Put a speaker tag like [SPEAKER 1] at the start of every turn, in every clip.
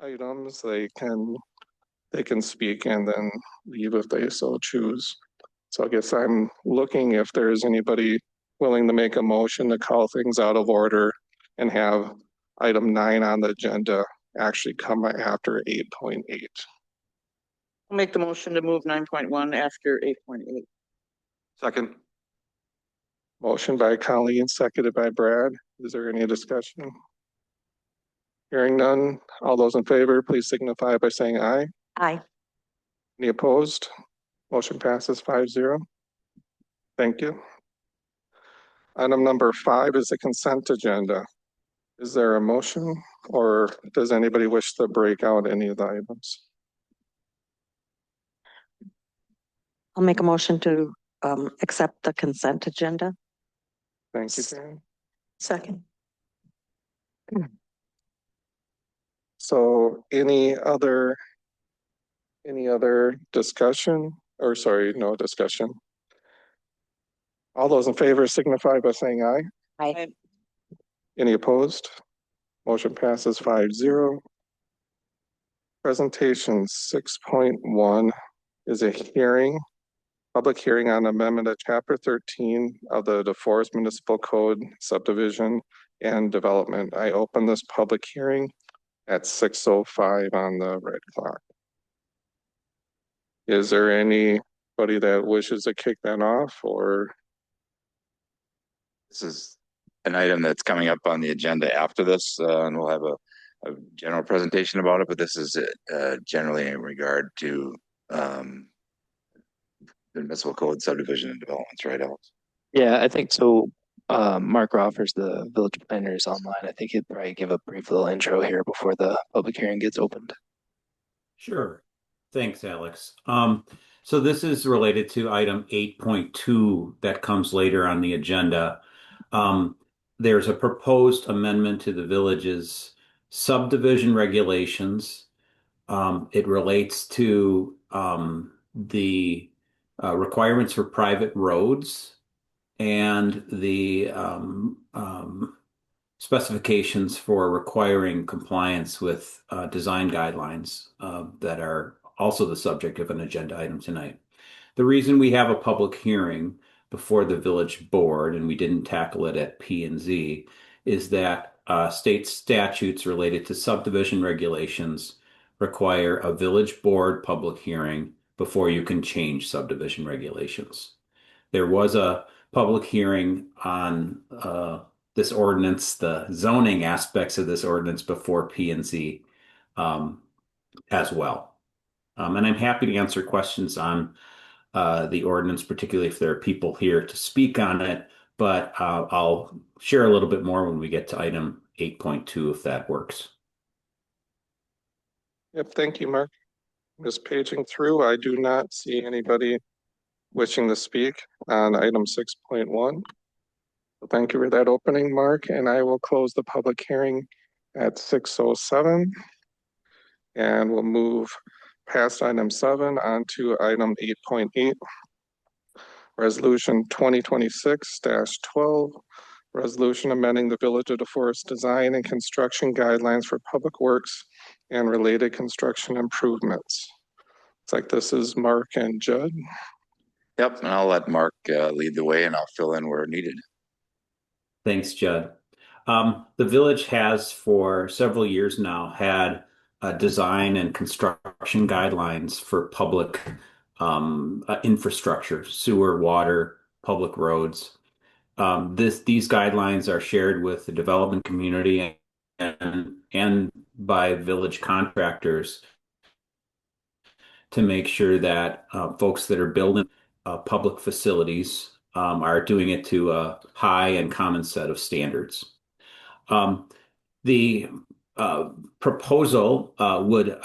[SPEAKER 1] items, they can speak and then leave if they so choose. So I guess I'm looking if there's anybody willing to make a motion to call things out of order and have item 9 on the agenda actually come after 8.8.
[SPEAKER 2] I'll make the motion to move 9.1 after 8.8.
[SPEAKER 3] Second.
[SPEAKER 1] Motion by Colleen, seconded by Brad. Is there any discussion? Hearing none, all those in favor, please signify by saying aye.
[SPEAKER 4] Aye.
[SPEAKER 1] Any opposed? Motion passes 5-0. Thank you. Item number 5 is the consent agenda. Is there a motion, or does anybody wish to break out any of the items?
[SPEAKER 4] I'll make a motion to accept the consent agenda.
[SPEAKER 1] Thank you, Dan.
[SPEAKER 4] Second.
[SPEAKER 1] So any other discussion, or sorry, no discussion? All those in favor signify by saying aye.
[SPEAKER 4] Aye.
[SPEAKER 1] Any opposed? Motion passes 5-0. Presentation 6.1 is a public hearing on amendment of chapter 13 of the DeForest Municipal Code subdivision and development. I open this public hearing at 6:05 on the red clock. Is there anybody that wishes to kick that off, or?
[SPEAKER 3] This is an item that's coming up on the agenda after this, and we'll have a general presentation about it, but this is generally in regard to the municipal code subdivision and developments, right, Alex?
[SPEAKER 5] Yeah, I think so. Mark Roffers, the village planner, is online. I think he'd probably give a brief little intro here before the public hearing gets opened.
[SPEAKER 6] Sure. Thanks, Alex. So this is related to item 8.2 that comes later on the agenda. There's a proposed amendment to the village's subdivision regulations. It relates to the requirements for private roads and the specifications for requiring compliance with design guidelines that are also the subject of an agenda item tonight. The reason we have a public hearing before the village board, and we didn't tackle it at P&Z, is that state statutes related to subdivision regulations require a village board public hearing before you can change subdivision regulations. There was a public hearing on this ordinance, the zoning aspects of this ordinance before P&Z as well. And I'm happy to answer questions on the ordinance, particularly if there are people here to speak on it, but I'll share a little bit more when we get to item 8.2, if that works.
[SPEAKER 1] Yep, thank you, Mark. Just paging through, I do not see anybody wishing to speak on item 6.1. So thank you for that opening, Mark, and I will close the public hearing at 6:07. And we'll move past item 7 onto item 8.8. Resolution 2026-12, resolution amending the Village of DeForest design and construction guidelines for public works and related construction improvements. It's like this is Mark and Judd.
[SPEAKER 3] Yep, and I'll let Mark lead the way, and I'll fill in where needed.
[SPEAKER 6] Thanks, Judd. The village has for several years now had design and construction guidelines for public infrastructure, sewer, water, public roads. These guidelines are shared with the development community and by village contractors to make sure that folks that are building public facilities are doing it to a high and common set of standards. The proposal would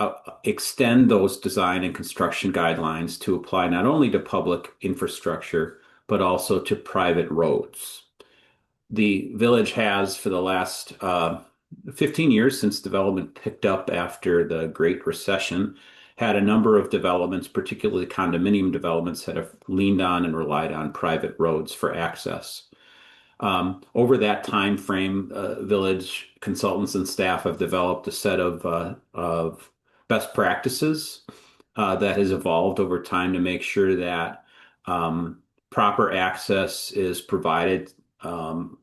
[SPEAKER 6] extend those design and construction guidelines to apply not only to public infrastructure, but also to private roads. The village has, for the last 15 years since development picked up after the Great Recession, had a number of developments, particularly condominium developments, that have leaned on and relied on private roads for access. Over that time frame, village consultants and staff have developed a set of best practices that has evolved over time to make sure that proper access is provided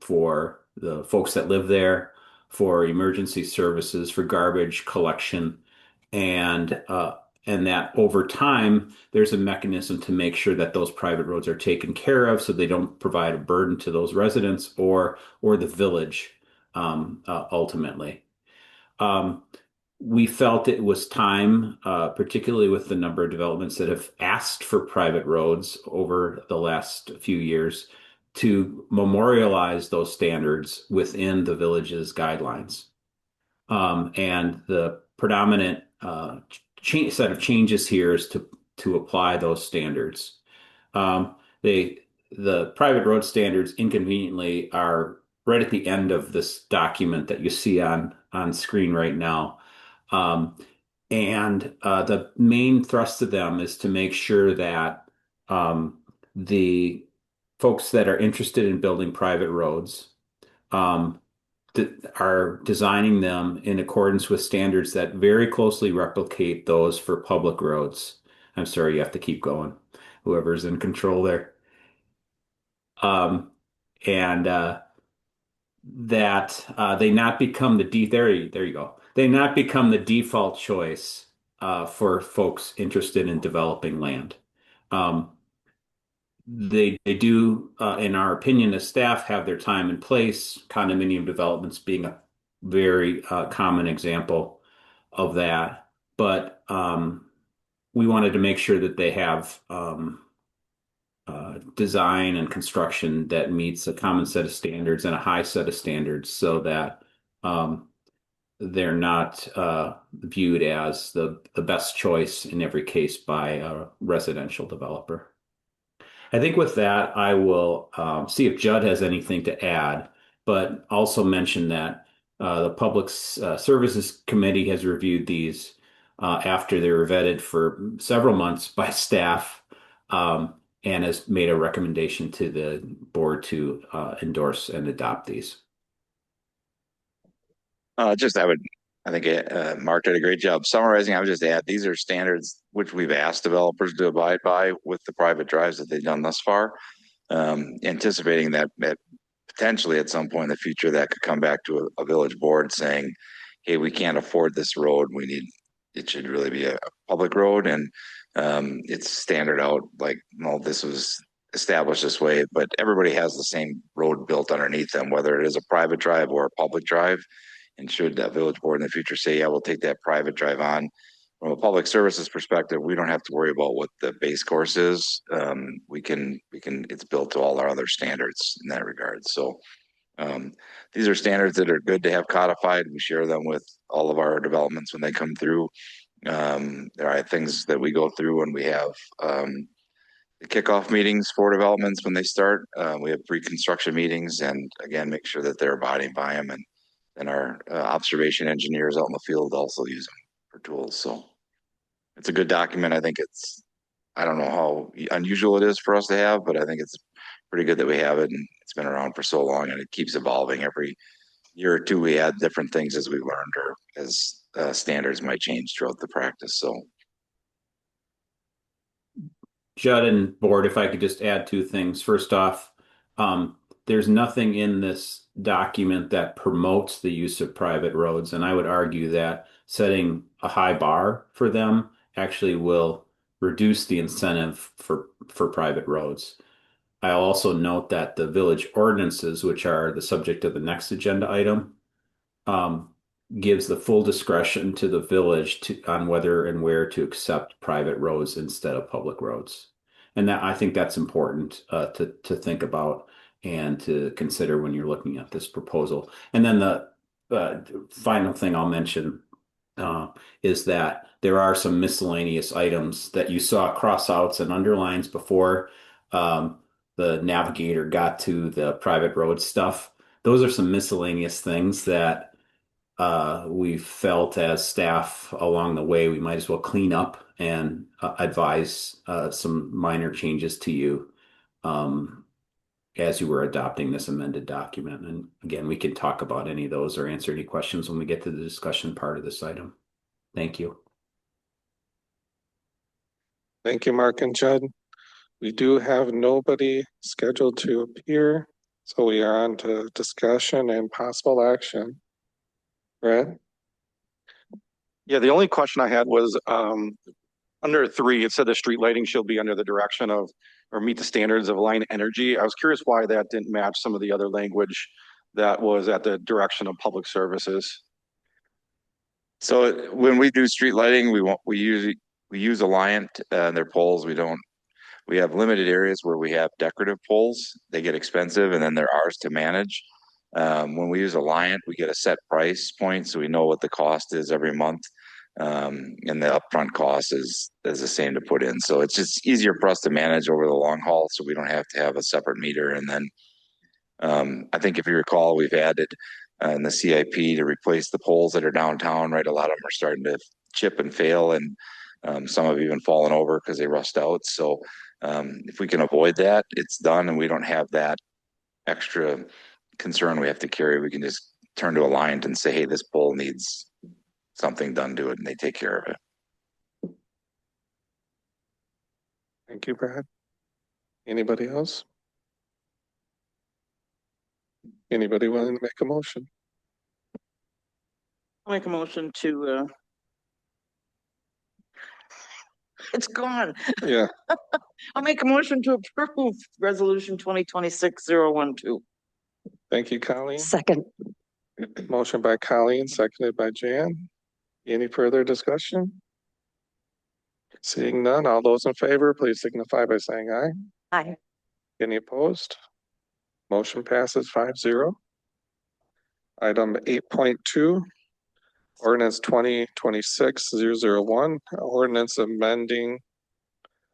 [SPEAKER 6] for the folks that live there, for emergency services, for garbage collection, and and that over time there's a mechanism to make sure that those private roads are taken care of, so they don't provide a burden to those residents or the village ultimately. We felt it was time, particularly with the number of developments that have asked for private roads over the last few years, to memorialize those standards within the village's guidelines. And the predominant set of changes here is to apply those standards. The private road standards inconveniently are right at the end of this document that you see on screen right now. And the main thrust of them is to make sure that the folks that are interested in building private roads are designing them in accordance with standards that very closely replicate those for public roads. I'm sorry, you have to keep going, whoever's in control there. And that they not become there you go. They not become the default choice for folks interested in developing land. They do, in our opinion, as staff, have their time and place, condominium developments being a very common example of that. But we wanted to make sure that they have design and construction that meets a common set of standards and a high set of standards, so that they're not viewed as the best choice in every case by a residential developer. I think with that, I will see if Judd has anything to add, but also mention that the Public Services Committee has reviewed these after they were vetted for several months by staff, and has made a recommendation to the board to endorse and adopt these.
[SPEAKER 3] I think Mark did a great job summarizing. I would just add, these are standards which we've asked developers to abide by with the private drives that they've done thus far, anticipating that potentially at some point in the future that could come back to a village board saying, hey, we can't afford this road. It should really be a public road, and it's standard out like, no, this was established this way, but everybody has the same road built underneath them, whether it is a private drive or a public drive. And should that village board in the future say, yeah, we'll take that private drive on, from a public services perspective, we don't have to worry about what the base course is. It's built to all our other standards in that regard. So these are standards that are good to have codified. We share them with all of our developments when they come through. There are things that we go through when we have the kickoff meetings for developments when they start. We have pre-construction meetings, and again, make sure that they're abiding by them. And our observation engineers out in the field also use them for tools. So it's a good document. I don't know how unusual it is for us to have, but I think it's pretty good that we have it, and it's been around for so long, and it keeps evolving. Every year or two, we add different things as we learned, or as standards might change throughout the practice. So,
[SPEAKER 6] Judd and board, if I could just add two things. First off, there's nothing in this document that promotes the use of private roads, and I would argue that setting a high bar for them actually will reduce the incentive for private roads. I'll also note that the village ordinances, which are the subject of the next agenda item, gives the full discretion to the village on whether and where to accept private roads instead of public roads. And that, I think that's important to think about and to consider when you're looking at this proposal. And then the final thing I'll mention is that there are some miscellaneous items that you saw cross-outs and underlines before the navigator got to the private road stuff. Those are some miscellaneous things that we felt as staff along the way we might as well clean up and advise some minor changes to you as you were adopting this amended document. And again, we can talk about any of those or answer any questions when we get to the discussion part of this item. Thank you.
[SPEAKER 1] Thank you, Mark and Judd. We do have nobody scheduled to appear, so we are on to discussion and possible action. Brad?
[SPEAKER 7] Yeah, the only question I had was, under 3, it said the street lighting shall be under the direction of, or meet the standards of Line Energy. I was curious why that didn't match some of the other language that was at the direction of Public Services.
[SPEAKER 3] So when we do street lighting, we use Alliant, their poles. We have limited areas where we have decorative poles. They get expensive and then they're ours to manage. When we use Alliant, we get a set price point, so we know what the cost is every month. And the upfront cost is the same to put in. So it's just easier for us to manage over the long haul, so we don't have to have a separate meter. And then I think if you recall, we've added in the CIP to replace the poles that are downtown, right? A lot of them are starting to chip and fail, and some have even fallen over because they rust out. So if we can avoid that, it's done, and we don't have that extra concern we have to carry. We can just turn to Alliant and say, hey, this pole needs something done to it, and they take care of it.
[SPEAKER 1] Thank you, Brad. Anybody else? Anybody willing to make a motion?
[SPEAKER 2] I'll make a motion to, it's gone.
[SPEAKER 1] Yeah,
[SPEAKER 2] I'll make a motion to approve resolution 2026-012.
[SPEAKER 1] thank you, Colleen.
[SPEAKER 4] Second,
[SPEAKER 1] Motion by Colleen, seconded by Jan. Any further discussion? Seeing none, all those in favor, please signify by saying aye.
[SPEAKER 4] aye.
[SPEAKER 1] Any opposed? Motion passes 5-0. Item 8.2, ordinance 2026-001, ordinance amending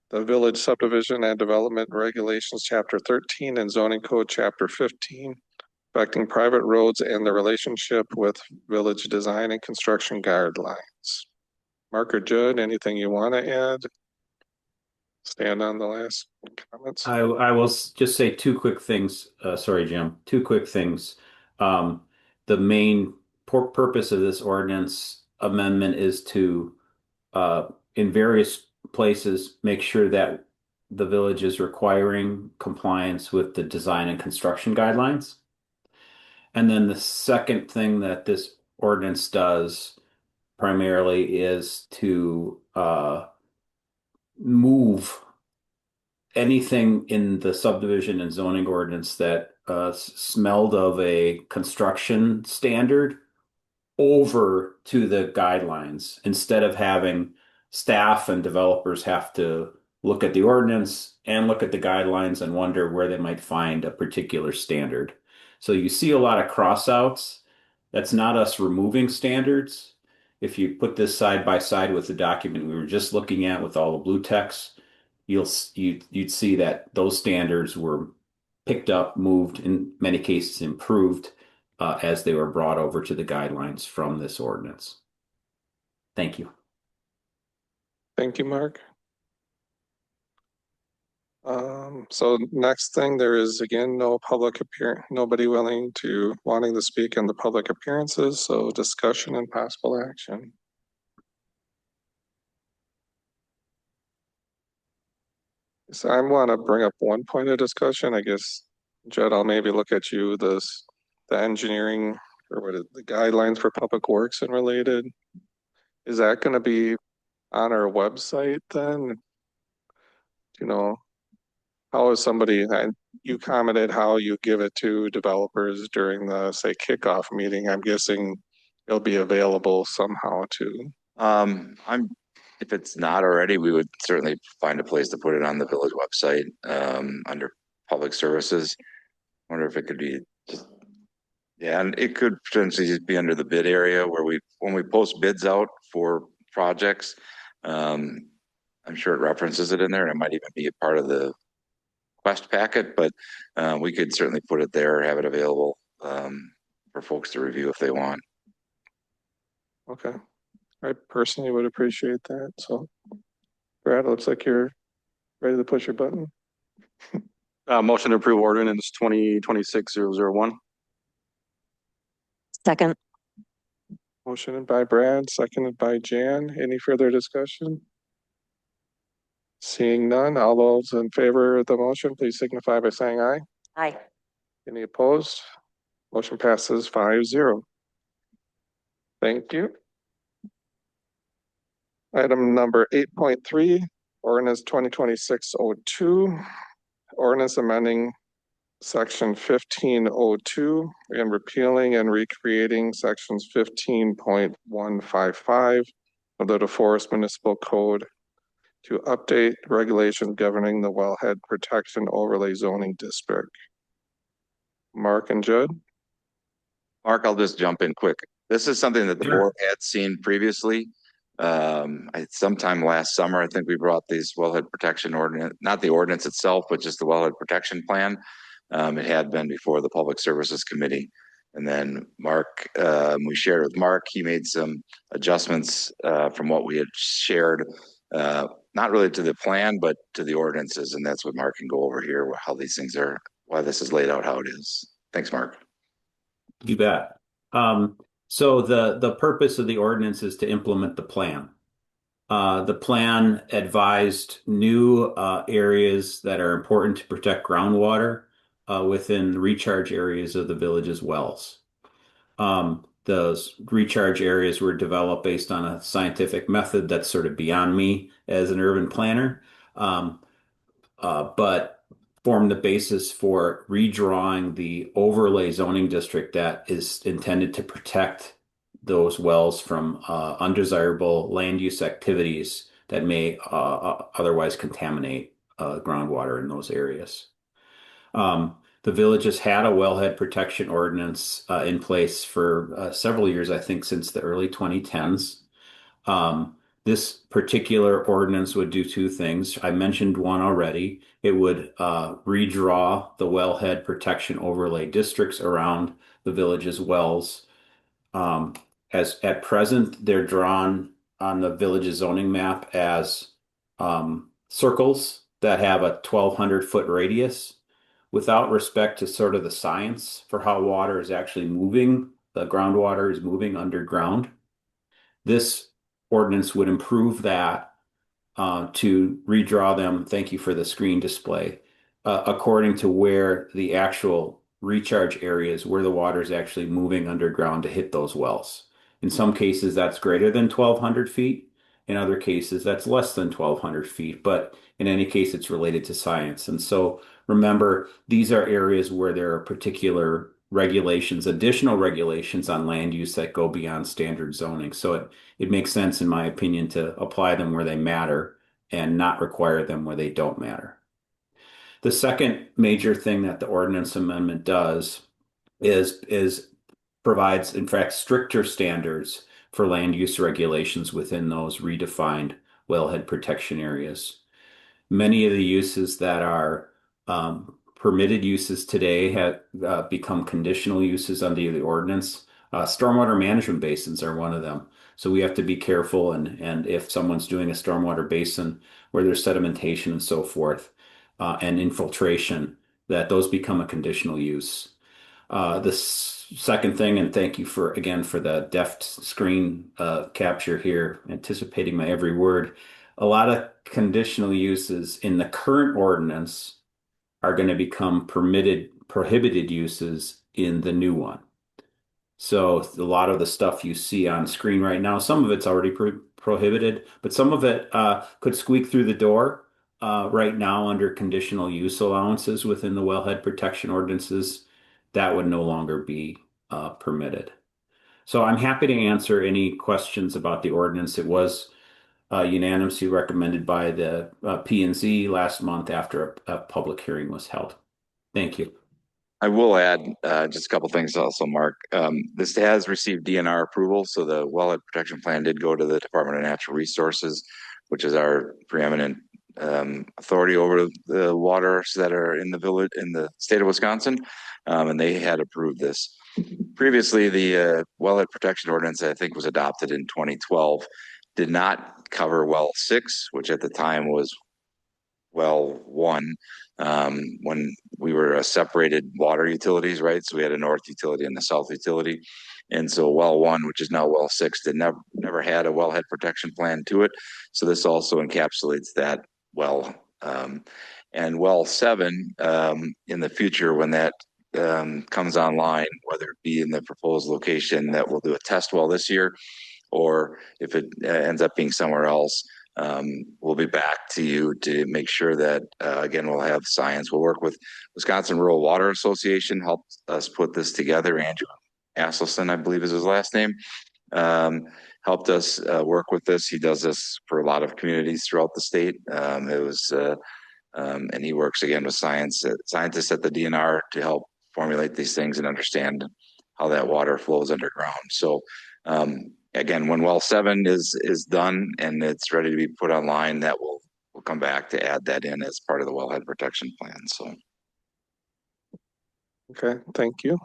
[SPEAKER 1] the Village Subdivision and Development Regulations, Chapter 13, and Zoning Code, Chapter 15, affecting private roads and the relationship with village design and construction guidelines. Mark or Judd, anything you want to add? Stand on the last comments.
[SPEAKER 6] I will just say two quick things. Sorry, Jim. Two quick things. The main purpose of this ordinance amendment is to, in various places, make sure that the village is requiring compliance with the design and construction guidelines. And then the second thing that this ordinance does primarily is to move anything in the subdivision and zoning ordinance that smelled of a construction standard over to the guidelines, instead of having staff and developers have to look at the ordinance and look at the guidelines and wonder where they might find a particular standard. So you see a lot of crossouts. That's not us removing standards. If you put this side by side with the document we were just looking at with all the blue text, you'd see that those standards were picked up, moved, in many cases improved, as they were brought over to the guidelines from this ordinance. Thank you.
[SPEAKER 1] Thank you, Mark. So next thing, there is again no public appearance, nobody wanting to speak in the public appearances, so discussion and possible action. So I want to bring up one point of discussion. I guess, Judd, I'll maybe look at you, the engineering, or what is the guidelines for public works and related. Is that going to be on our website then? You know, how is you commented how you give it to developers during the, say, kickoff meeting. I'm guessing it'll be available somehow too.
[SPEAKER 3] If it's not already, we would certainly find a place to put it on the village website, under public services. Wonder if it could be just, yeah, and it could potentially just be under the bid area where when we post bids out for projects, I'm sure it references it in there, and it might even be a part of the quest packet, but we could certainly put it there, have it available for folks to review if they want.
[SPEAKER 1] Okay. I personally would appreciate that. So Brad, it looks like you're ready to push your button.
[SPEAKER 7] Motion to approve ordinance 2026-001.
[SPEAKER 4] Second,
[SPEAKER 1] Motion by Brad, seconded by Jan. Any further discussion? Seeing none, all those in favor of the motion, please signify by saying aye.
[SPEAKER 4] aye.
[SPEAKER 1] Any opposed? Motion passes 5-0. Thank you. Item number 8.3, ordinance 2026-02, ordinance amending section 1502 and repealing and recreating sections 15.155 of the DeForest Municipal Code to update regulations governing the wellhead protection overlay zoning district. Mark and Judd?
[SPEAKER 3] Mark, I'll just jump in quick. This is something that the
[SPEAKER 6] Sure.
[SPEAKER 3] board had seen previously. Sometime last summer, I think we brought these wellhead protection ordinance, not the ordinance itself, but just the wellhead protection plan. It had been before the Public Services Committee. And then Mark, we shared with Mark, he made some adjustments from what we had shared, not really to the plan, but to the ordinances. And that's what Mark can go over here, how these things are, why this is laid out, how it is. Thanks, Mark.
[SPEAKER 6] You bet. So the purpose of the ordinance is to implement the plan. The plan advised new areas that are important to protect groundwater within recharge areas of the village's wells. Those recharge areas were developed based on a scientific method that's sort of beyond me as an urban planner, but form the basis for redrawing the overlay zoning district that is intended to protect those wells from undesirable land use activities that may otherwise contaminate groundwater in those areas. The village has had a wellhead protection ordinance in place for several years, I think since the early 2010s. This particular ordinance would do two things. I mentioned one already. It would redraw the wellhead protection overlay districts around the village's wells. As at present, they're drawn on the village's zoning map as circles that have a 1,200-foot radius without respect to sort of the science for how water is actually moving. The groundwater is moving underground. This ordinance would improve that to redraw them. Thank you for the screen display according to where the actual recharge areas where the water is actually moving underground to hit those wells. In some cases, that's greater than 1,200 feet. In other cases, that's less than 1,200 feet. But in any case, it's related to science. And so remember, these are areas where there are particular regulations, additional regulations on land use that go beyond standard zoning. So it makes sense, in my opinion, to apply them where they matter and not require them where they don't matter. The second major thing that the ordinance amendment does is provides, in fact, stricter standards for land use regulations within those redefined wellhead protection areas. Many of the uses that are permitted uses today have become conditional uses under the ordinance. Stormwater management basins are one of them. So we have to be careful, and if someone's doing a stormwater basin where there's sedimentation and so forth, and infiltration, that those become a conditional use. The second thing, and thank you for the deft screen capture here, anticipating my every word. A lot of conditional uses in the current ordinance are going to become prohibited uses in the new one. So a lot of the stuff you see on screen right now, some of it's already prohibited, but some of it could squeak through the door right now under conditional use allowances within the wellhead protection ordinances. That would no longer be permitted. So I'm happy to answer any questions about the ordinance. It was unanimously recommended by the P&Z last month after a public hearing was held. Thank you.
[SPEAKER 3] I will add just a couple things also, Mark. This has received DNR approval, so the wellhead protection plan did go to the Department of Natural Resources, which is our preeminent authority over the waters that are in the village in the state of Wisconsin, and they had approved this. Previously, the wellhead protection ordinance, I think, was adopted in 2012, did not cover well 6, which at the time was well 1. when we were separated water utilities, right? So we had a north utility and a south utility. And so well one, which is now well six, did never had a wellhead protection plan to it. So this also encapsulates that well. And well seven, in the future, when that comes online, whether it be in the proposed location that we'll do a test well this year, or if it ends up being somewhere else, we'll be back to you to make sure that, again, we'll have science. We'll work with Wisconsin Rural Water Association, helped us put this together. Andrew Asselson, I believe is his last name, helped us work with this. He does this for a lot of communities throughout the state. And he works again with scientists at the DNR to help formulate these things and understand how that water flows underground. So again, when well seven is done and it's ready to be put online, that we'll come back to add that in as part of the wellhead protection plan. So
[SPEAKER 1] Okay, thank you.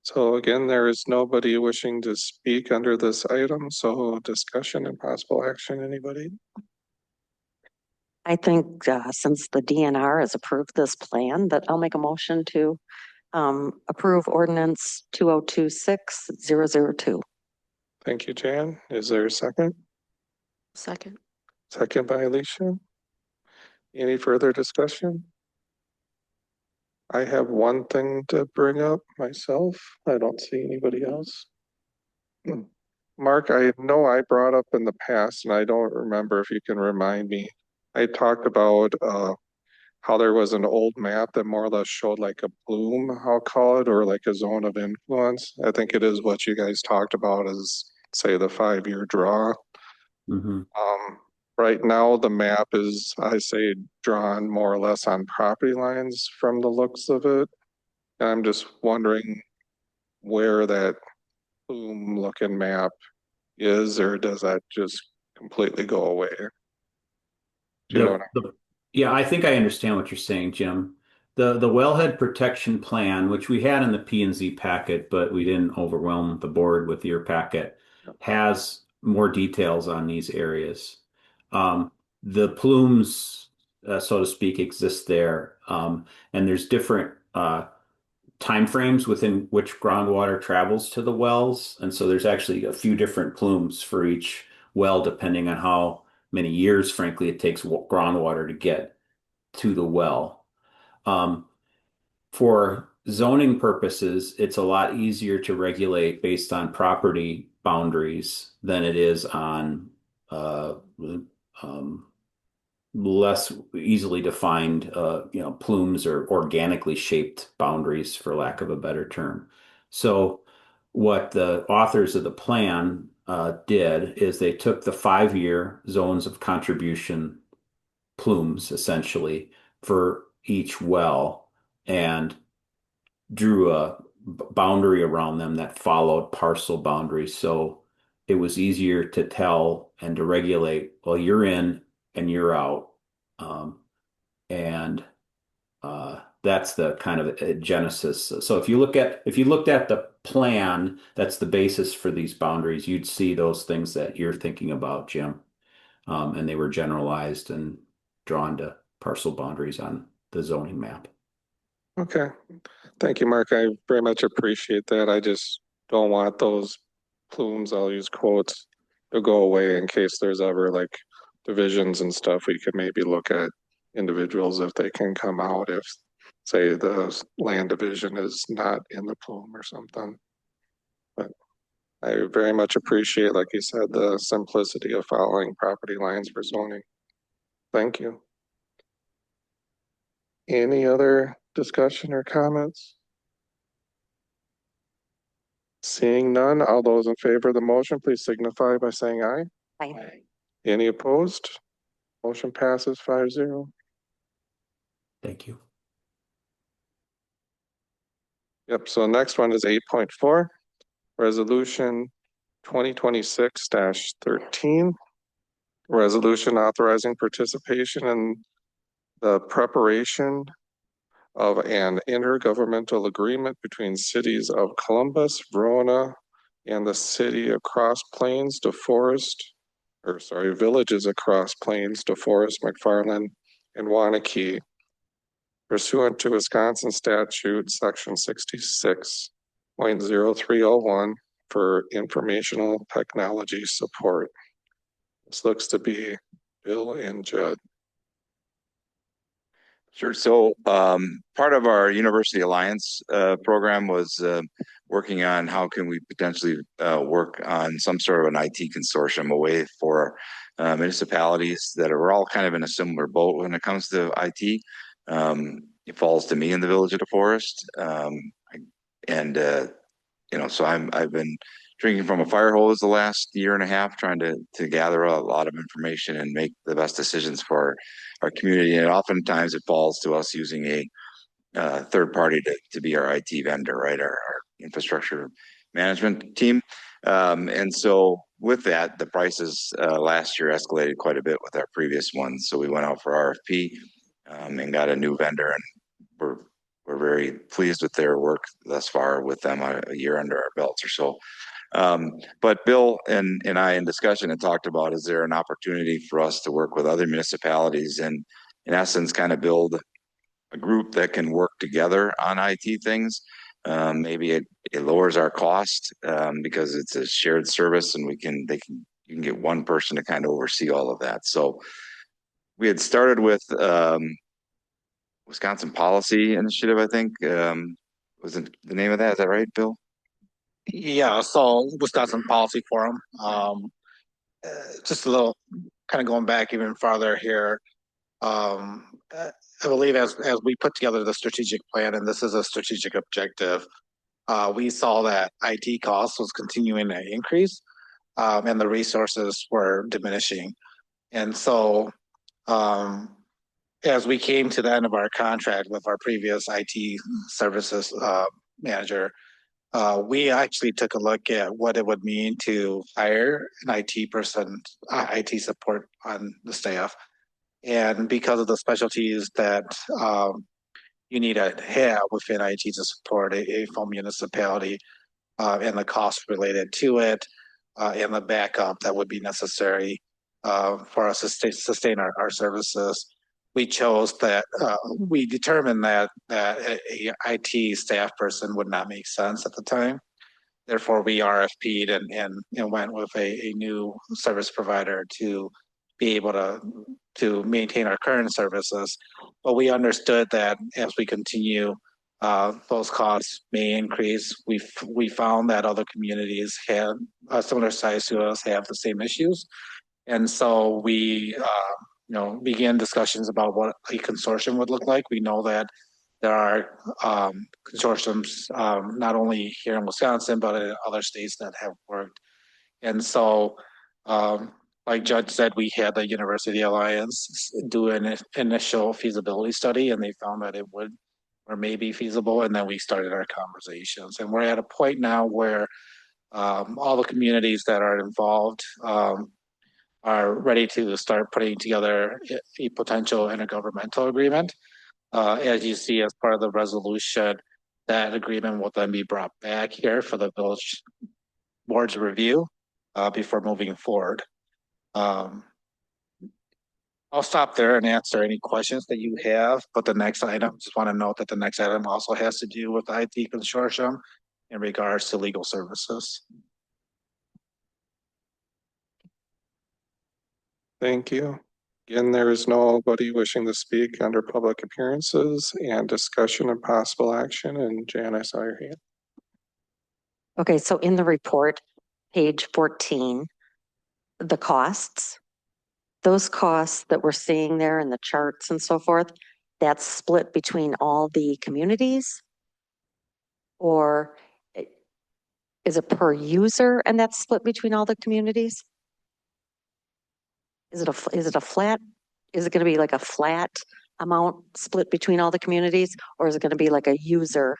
[SPEAKER 1] So again, there is nobody wishing to speak under this item, so discussion and possible action, anybody?
[SPEAKER 4] I think since the DNR has approved this plan, that I'll make a motion to approve ordinance 2026-002.
[SPEAKER 1] Thank you, Jan. Is there a second?
[SPEAKER 4] Second.
[SPEAKER 1] Second by Alicia. Any further discussion? I have one thing to bring up myself. I don't see anybody else. Mark, I know I brought up in the past, and I don't remember if you can remind me. I talked about how there was an old map that more or less showed like a plume, I'll call it, or like a zone of influence. I think it is what you guys talked about as, say, the 5-year draw.
[SPEAKER 6] Mhm.
[SPEAKER 1] Right now, the map is, I say, drawn more or less on property lines from the looks of it. And I'm just wondering where that plume looking map is, or does that just completely go away? Do you know what
[SPEAKER 6] Yeah, I think I understand what you're saying, Jim. The wellhead protection plan, which we had in the P and Z packet, but we didn't overwhelm the board with your packet, has more details on these areas. The plumes, so to speak, exist there, and there's different timeframes within which groundwater travels to the wells, and so there's actually a few different plumes for each well, depending on how many years, frankly, it takes groundwater to get to the well. For zoning purposes, it's a lot easier to regulate based on property boundaries than it is on less easily defined, plumes or organically shaped boundaries, for lack of a better term. So what the authors of the plan did is they took the 5-year zones of contribution plumes, essentially, for each well and drew a boundary around them that followed parcel boundaries. So it was easier to tell and to regulate, well, you're in and you're out. And that's the kind of genesis. So if you looked at the plan, that's the basis for these boundaries, you'd see those things that you're thinking about, Jim. And they were generalized and drawn to parcel boundaries on the zoning map.
[SPEAKER 1] Okay. Thank you, Mark. I very much appreciate that. I just don't want those plumes, I'll use quotes, to go away in case there's ever like divisions and stuff. We could maybe look at individuals if they can come out if, say, the land division is not in the plume or something. But I very much appreciate, like you said, the simplicity of following property lines for zoning. Thank you. Any other discussion or comments? Seeing none, all those in favor of the motion, please signify by saying aye.
[SPEAKER 4] Aye.
[SPEAKER 1] Any opposed? Motion passes 5-0.
[SPEAKER 6] Thank you.
[SPEAKER 1] Yep, so next one is 8.4, Resolution 2026-13. Resolution authorizing participation in the preparation of an intergovernmental agreement between cities of Columbus, Verona, and the city of Cross Plains, villages across Plains, DeForest, McFarland, and Wanakee pursuant to Wisconsin statute, section 66.0301 for informational technology support. This looks to be Bill and Judd.
[SPEAKER 3] Sure. So part of our University Alliance program was working on how can we potentially work on some sort of an IT consortium, a way for municipalities that are all kind of in a similar boat when it comes to IT. It falls to me in the Village of DeForest, so I've been drinking from a fire hose the last year and a half, trying to gather a lot of information and make the best decisions for our community. And oftentimes it falls to us using a third party to be our IT vendor, right? Our infrastructure management team. And so with that, the prices last year escalated quite a bit with our previous ones. So we went out for RFP and got a new vendor, and we're very pleased with their work thus far with them, a year under our belts or so. But Bill and I in discussion had talked about, is there an opportunity for us to work with other municipalities and in essence kind of build a group that can work together on IT things? Maybe it lowers our cost because it's a shared service, and you can get one person to kind of oversee all of that. So we had started with Wisconsin Policy Initiative, I think. Was it the name of that? Is that right, Bill?
[SPEAKER 8] Yeah, so Wisconsin Policy Forum. Just a little kind of going back even farther here. I believe as we put together the strategic plan, and this is a strategic objective, we saw that IT costs was continuing to increase, and the resources were diminishing. And so as we came to the end of our contract with our previous IT services manager, we actually took a look at what it would mean to hire an IT person, IT support on the staff. And because of the specialties that you need to have within IT to support a full municipality, and the cost related to it, and the backup that would be necessary for us to sustain our services, we chose that we determined that a IT staff person would not make sense at the time. Therefore, we RFP'd and went with a new service provider to be able to maintain our current services. But we understood that as we continue, those costs may increase. We found that other communities have a similar size to us have the same issues, and so we began discussions about what a consortium would look like. We know that there are consortiums not only here in Wisconsin, but in other states that have worked. And so, like Judge said, we had the University Alliance do an initial feasibility study, and they found that it would or may be feasible. And then we started our conversations. And we're at a point now where all the communities that are involved are ready to start putting together a potential intergovernmental agreement. As you see, as part of the resolution, that agreement will then be brought back here for the village board's review before moving forward. I'll stop there and answer any questions that you have, but the next item, just want to note that the next item also has to do with IT consortium in regards to legal services.
[SPEAKER 1] Thank you. Again, there is nobody wishing to speak under public appearances and discussion and possible action. And Jan, I saw your hand.
[SPEAKER 4] Okay, so in the report, page 14, the costs, those costs that we're seeing there in the charts and so forth, that's split between all the communities? Or is it per user and that's split between all the communities? Is it a flat? Is it going to be like a flat amount split between all the communities, or is it going to be like a user?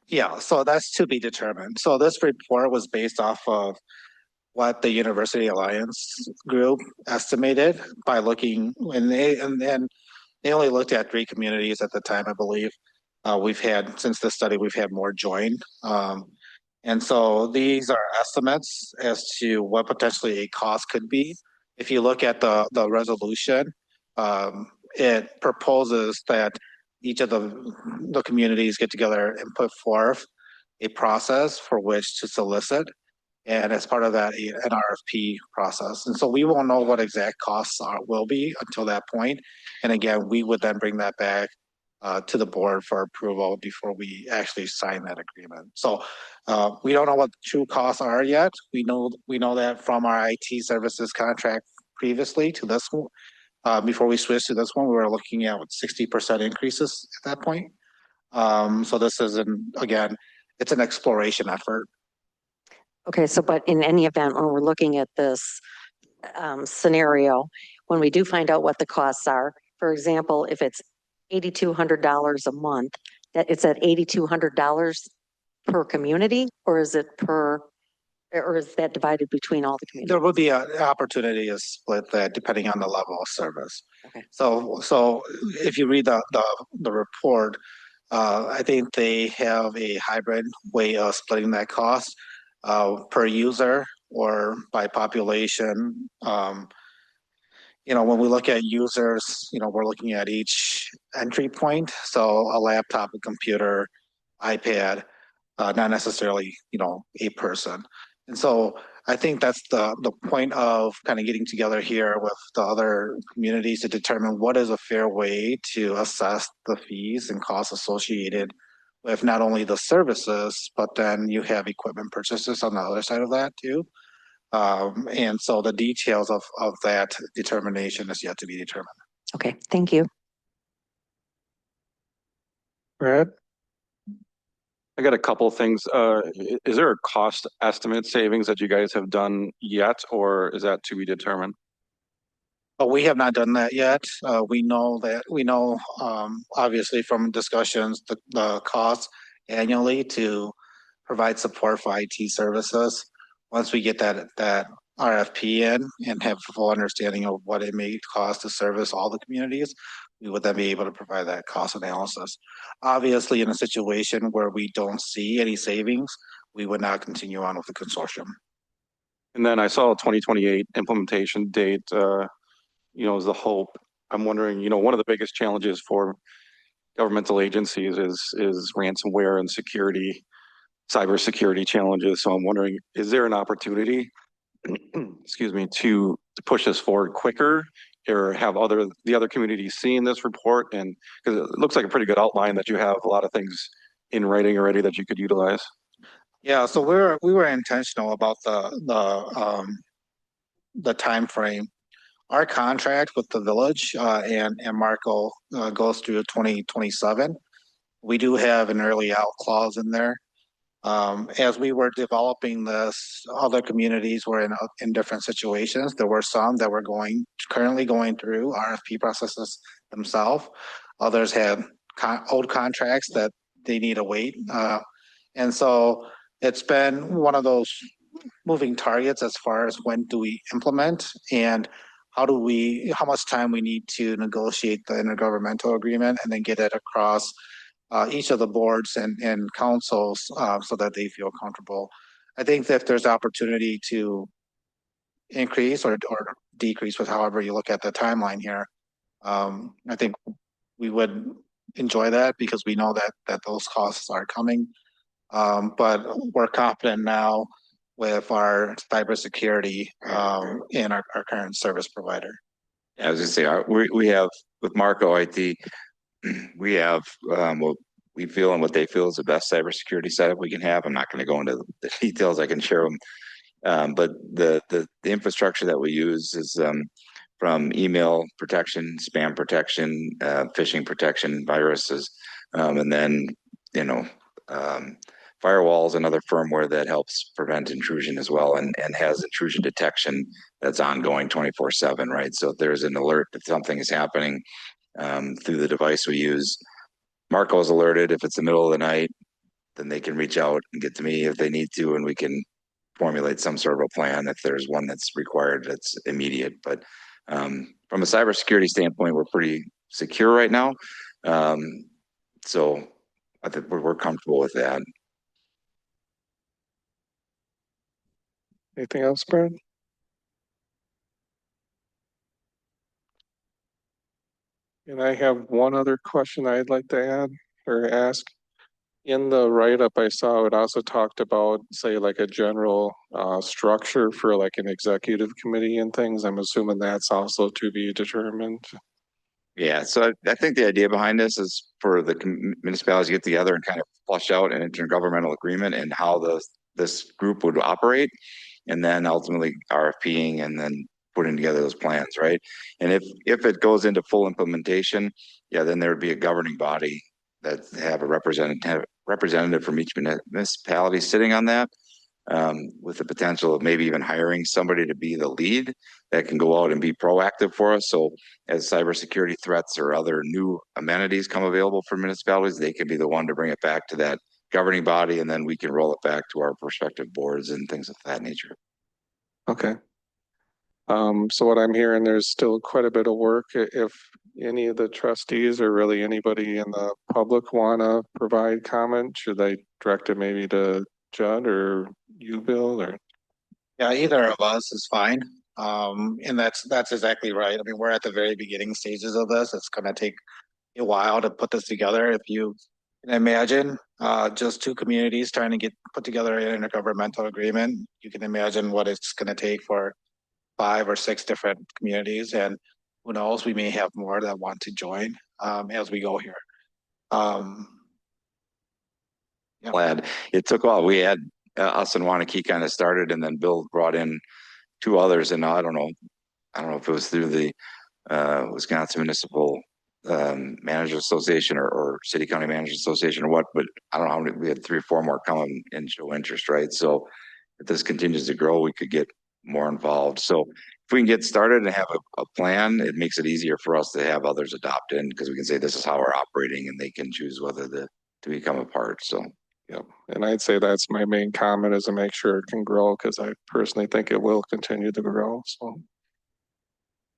[SPEAKER 8] Yeah, so that's to be determined. So this report was based off of what the University Alliance group estimated by looking, and they only looked at 3 communities at the time, I believe. Since the study, we've had more join. And so these are estimates as to what potentially a cost could be. If you look at the resolution, it proposes that each of the communities get together and put forth a process for which to solicit. And as part of that, an RFP process. And so we won't know what exact costs will be until that point. And again, we would then bring that back to the board for approval before we actually sign that agreement. So we don't know what the true costs are yet. We know that from our IT services contract previously to this one. Before we switched to this one, we were looking at 60% increases at that point. So this is again, it's an exploration effort.
[SPEAKER 4] Okay, so but in any event, when we're looking at this scenario, when we do find out what the costs are, for example, if it's $8,200 a month, that it's at $8,200 per community, or is it or is that divided between all the communities?
[SPEAKER 8] There will be an opportunity to split that depending on the level of service.
[SPEAKER 4] Okay.
[SPEAKER 8] So if you read the report, I think they have a hybrid way of splitting that cost per user or by population. When we look at users, we're looking at each entry point. So a laptop, a computer, iPad, not necessarily, a person. And so I think that's the point of kind of getting together here with the other communities to determine what is a fair way to assess the fees and costs associated with not only the services, but then you have equipment purchases on the other side of that too. And so the details of that determination is yet to be determined.
[SPEAKER 4] Okay, thank you.
[SPEAKER 1] Brad?
[SPEAKER 7] I got a couple of things. Is there a cost estimate savings that you guys have done yet, or is that to be determined?
[SPEAKER 8] But we have not done that yet. We know, obviously from discussions, the cost annually to provide support for IT services. Once we get that RFP in and have a full understanding of what it may cost to service all the communities, we would then be able to provide that cost analysis. Obviously, in a situation where we don't see any savings, we would not continue on with the consortium.
[SPEAKER 7] And then I saw a 2028 implementation date, is the hope. I'm wondering, one of the biggest challenges for governmental agencies is ransomware and cybersecurity challenges. So I'm wondering, is there an opportunity, excuse me, to push this forward quicker, or have the other communities seen this report? And because it looks like a pretty good outline that you have a lot of things in writing already that you could utilize.
[SPEAKER 8] Yeah, so we were intentional about the time frame. Our contract with the village and Marco goes through 2027. We do have an early out clause in there. As we were developing this, other communities were in different situations. There were some that were currently going through RFP processes themselves. Others had old contracts that they need to wait. And so it's been one of those moving targets as far as when do we implement and how much time we need to negotiate the intergovernmental agreement and then get it across each of the boards and councils so that they feel comfortable. I think that if there's opportunity to increase or decrease with however you look at the timeline here, I think we would enjoy that because we know that those costs are coming. But we're confident now with our cybersecurity and our current service provider.
[SPEAKER 3] I was gonna say, we have with Marco IT, we have what we feel and what they feel is the best cybersecurity setup we can have. I'm not going to go into the details. I can share them, but the infrastructure that we use is from email protection, spam protection, phishing protection, viruses, and then firewalls and other firmware that helps prevent intrusion as well, and has intrusion detection that's ongoing 24/7, right? So if there's an alert that something is happening through the device we use, Marco is alerted. If it's the middle of the night, then they can reach out and get to me if they need to, and we can formulate some sort of a plan if there's one that's required that's immediate. But from a cybersecurity standpoint, we're pretty secure right now. So I think we're comfortable with that.
[SPEAKER 1] Anything else, Brad? And I have one other question I'd like to add or ask. In the write-up I saw, it also talked about, say, like a general structure for like an executive committee and things. I'm assuming that's also to be determined.
[SPEAKER 3] Yeah, so I think the idea behind this is for the municipalities to get together and kind of flush out an intergovernmental agreement and how this group would operate, and then ultimately RFPing and then putting together those plans, right? And if it goes into full implementation, yeah, then there would be a governing body that have a representative from each municipality sitting on that, with the potential of maybe even hiring somebody to be the lead that can go out and be proactive for us. So as cybersecurity threats or other new amenities come available for municipalities, they can be the one to bring it back to that governing body, and then we can roll it back to our prospective boards and things of that nature.
[SPEAKER 1] Okay. So what I'm hearing, there's still quite a bit of work. If any of the trustees or really anybody in the public want to provide comment, should I direct it maybe to Judd or you, Bill, or?
[SPEAKER 8] Yeah, either of us is fine. And that's exactly right. I mean, we're at the very beginning stages of this. It's gonna take a while to put this together. If you can imagine, just two communities trying to put together an intergovernmental agreement, you can imagine what it's gonna take for 5 or 6 different communities, and who knows, we may have more that want to join as we go here. Yeah.
[SPEAKER 3] Glad it took off. We had us and Wanakee kind of started, and then Bill brought in 2 others, and I don't know if it was through the Wisconsin Municipal Managers Association or City County Managers Association or what, but I don't know how many, we had 3 or 4 more come and show interest, right? So if this continues to grow, we could get more involved. So if we can get started and have a plan, it makes it easier for us to have others adopt in, because we can say this is how we're operating and they can choose whether to become a part. So
[SPEAKER 1] Yep. And I'd say that's my main comment, is to make sure it can grow, because I personally think it will continue to grow. So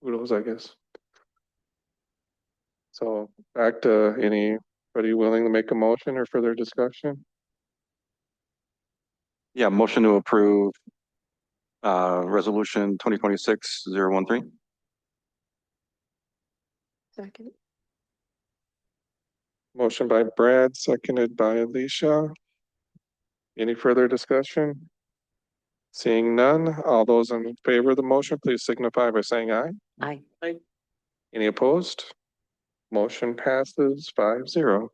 [SPEAKER 1] kudos, I guess. So back to anybody willing to make a motion or further discussion?
[SPEAKER 7] Yeah, motion to approve resolution 2026-013.
[SPEAKER 4] Second.
[SPEAKER 1] Motion by Brad, seconded by Alicia. Any further discussion? Seeing none, all those in favor of the motion, please signify by saying aye.
[SPEAKER 4] Aye.
[SPEAKER 1] Any opposed? Motion passes 5-0.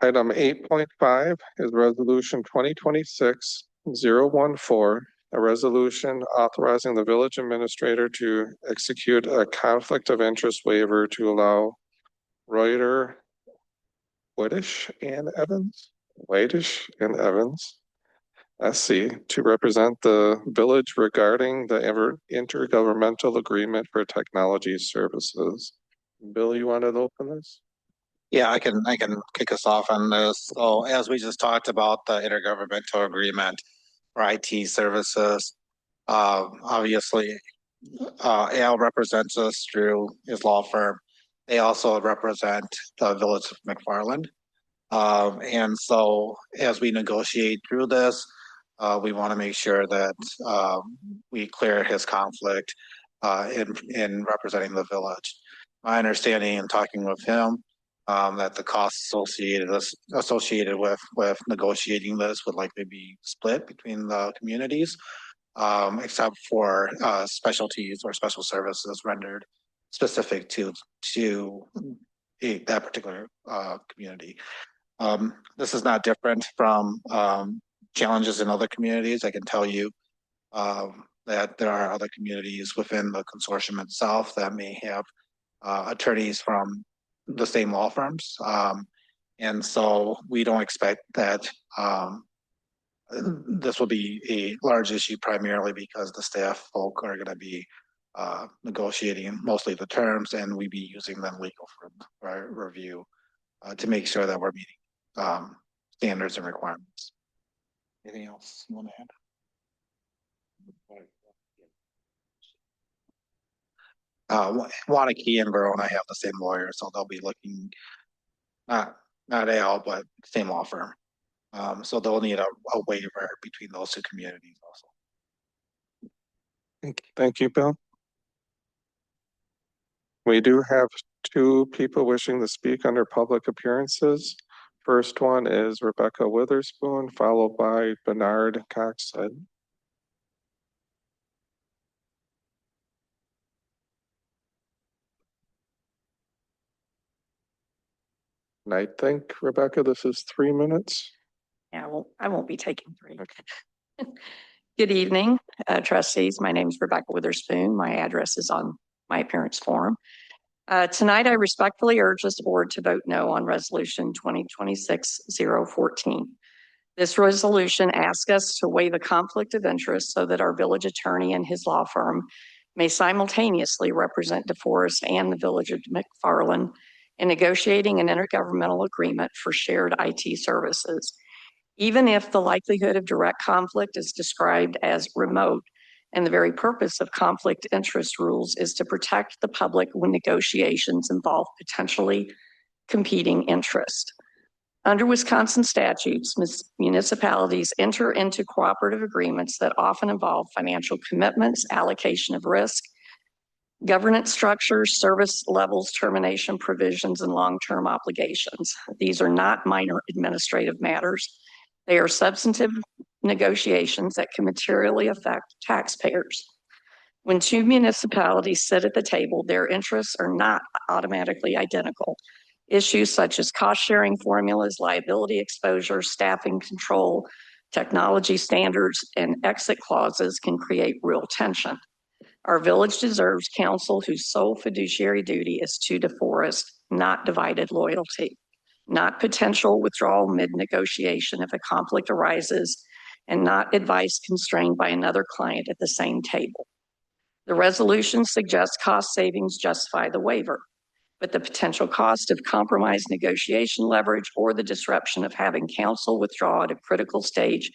[SPEAKER 1] Item 8.5 is resolution 2026-014, a resolution authorizing the village administrator to execute a conflict of interest waiver to allow Reuter, Whitish and Evans, SC, to represent the village regarding the intergovernmental agreement for technology services. Bill, you wanted to open this?
[SPEAKER 8] Yeah, I can kick us off on this. So as we just talked about the intergovernmental agreement for IT services, obviously, Al represents us through his law firm. They also represent the village of McFarland. And so as we negotiate through this, we want to make sure that we clear his conflict in representing the village. My understanding in talking with him, that the costs associated with negotiating this would likely be split between the communities, except for specialties or special services rendered specific to that particular community. This is not different from challenges in other communities. I can tell you that there are other communities within the consortium itself that may have attorneys from the same law firms. And so we don't expect that this will be a large issue, primarily because the staff folk are going to be negotiating mostly the terms, and we be using them legal for review to make sure that we're meeting standards and requirements. Anything else you want to add? Wanakee and Verona have the same lawyer, so they'll be looking, not Al, but same law firm. So they'll need a waiver between those 2 communities also.
[SPEAKER 1] Thank you, Bill. We do have two people wishing to speak under public appearances. First one is Rebecca Witherspoon, followed by Bernard Coxon. And I think, Rebecca, this is 3 minutes.
[SPEAKER 9] Yeah, I won't be taking 3. Good evening, trustees. My name is Rebecca Witherspoon. My address is on my appearance form. Tonight, I respectfully urge this board to vote no on resolution 2026-014. This resolution asks us to waive a conflict of interest so that our village attorney and his law firm may simultaneously represent DeForest and the village of McFarland in negotiating an intergovernmental agreement for shared IT services. Even if the likelihood of direct conflict is described as remote, and the very purpose of conflict interest rules is to protect the public when negotiations involve potentially competing interests. Under Wisconsin statutes, municipalities enter into cooperative agreements that often involve financial commitments, allocation of risk, governance structures, service levels, termination provisions, and long-term obligations. These are not minor administrative matters. They are substantive negotiations that can materially affect taxpayers. When two municipalities sit at the table, their interests are not automatically identical. Issues such as cost-sharing formulas, liability exposure, staffing control, technology standards, and exit clauses can create real tension. Our village deserves counsel whose sole fiduciary duty is to DeForest, not divided loyalty, not potential withdrawal mid-negotiation if a conflict arises, and not advice constrained by another client at the same table. The resolution suggests cost savings justify the waiver, but the potential cost of compromised negotiation leverage or the disruption of having counsel withdraw at a critical stage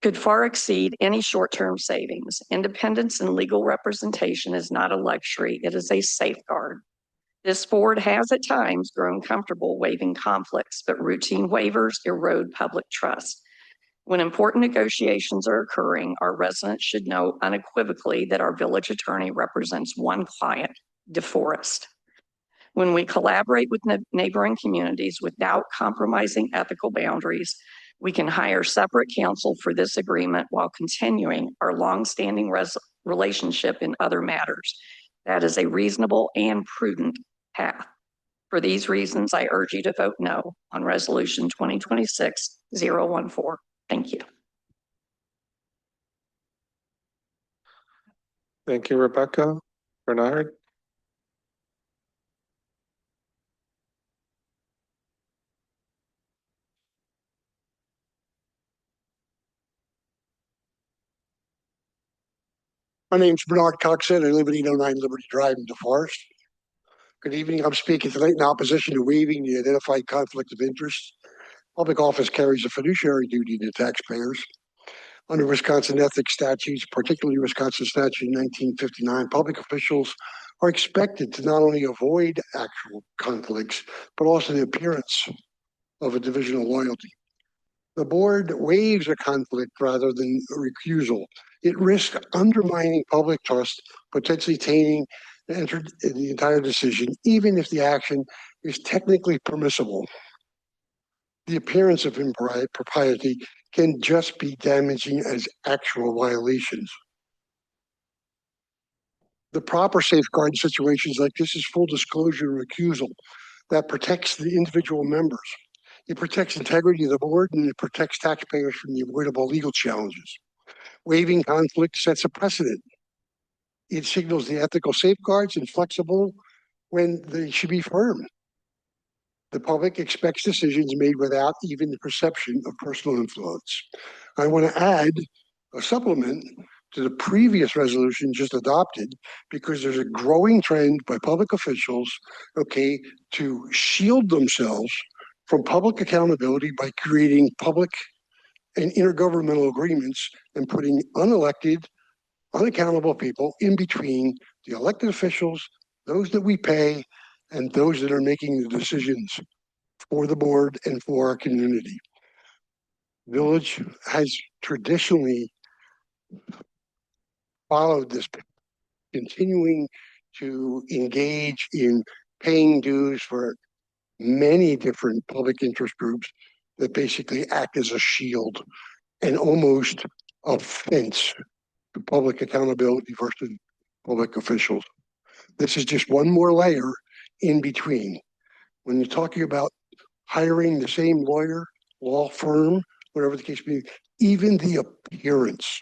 [SPEAKER 9] could far exceed any short-term savings. Independence in legal representation is not a luxury, it is a safeguard. This board has at times grown comfortable waiving conflicts, but routine waivers erode public trust. When important negotiations are occurring, our residents should know unequivocally that our village attorney represents one client, DeForest. When we collaborate with neighboring communities without compromising ethical boundaries, we can hire separate counsel for this agreement while continuing our longstanding relationship in other matters. That is a reasonable and prudent path. For these reasons, I urge you to vote no on resolution 2026-014. Thank you.
[SPEAKER 1] Thank you, Rebecca. Bernard?
[SPEAKER 10] My name's Bernard Coxon. I live at 809 Liberty Drive in DeForest. Good evening. I'm speaking tonight in opposition to waiving the identified conflict of interest. Public office carries a fiduciary duty to taxpayers. Under Wisconsin ethics statutes, particularly Wisconsin statute 1959, public officials are expected to not only avoid actual conflicts, but also the appearance of a divisional loyalty. The board waives a conflict rather than a recusal. It risks undermining public trust, potentially tainting the entire decision, even if the action is technically permissible. The appearance of impropriety can just be damaging as actual violations. The proper safeguard in situations like this is full disclosure and recusal that protects the individual members. It protects integrity of the board, and it protects taxpayers from the avoidable legal challenges. Waiving conflict sets a precedent. It signals the ethical safeguards and flexible when they should be firm. The public expects decisions made without even the perception of personal influence. I want to add a supplement to the previous resolution just adopted, because there's a growing trend by public officials, to shield themselves from public accountability by creating public and intergovernmental agreements and putting unelected, unaccountable people in between the elected officials, those that we pay, and those that are making the decisions for the board and for our community. Village has traditionally followed this, continuing to engage in paying dues for many different public interest groups that basically act as a shield and almost a fence to public accountability versus public officials. This is just one more layer in between. When you're talking about hiring the same lawyer, law firm, whatever the case may be, even the appearance.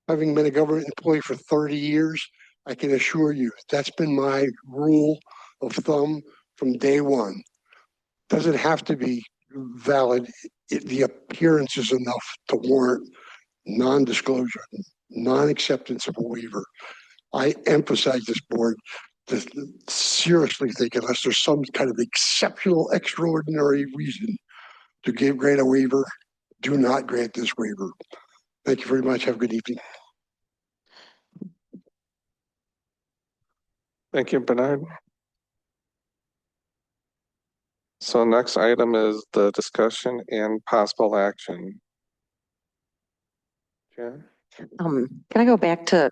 [SPEAKER 10] Having been a government employee for 30 years, I can assure you that's been my rule of thumb from day one. Doesn't have to be valid. The appearance is enough to warrant non-disclosure, non-acceptance of a waiver. I emphasize this board to seriously think, unless there's some kind of exceptional, extraordinary reason to grant a waiver, do not grant this waiver. Thank you very much. Have a good evening.
[SPEAKER 1] Thank you, Bernard. So next item is the discussion and possible action. Jan?
[SPEAKER 4] Can I go back to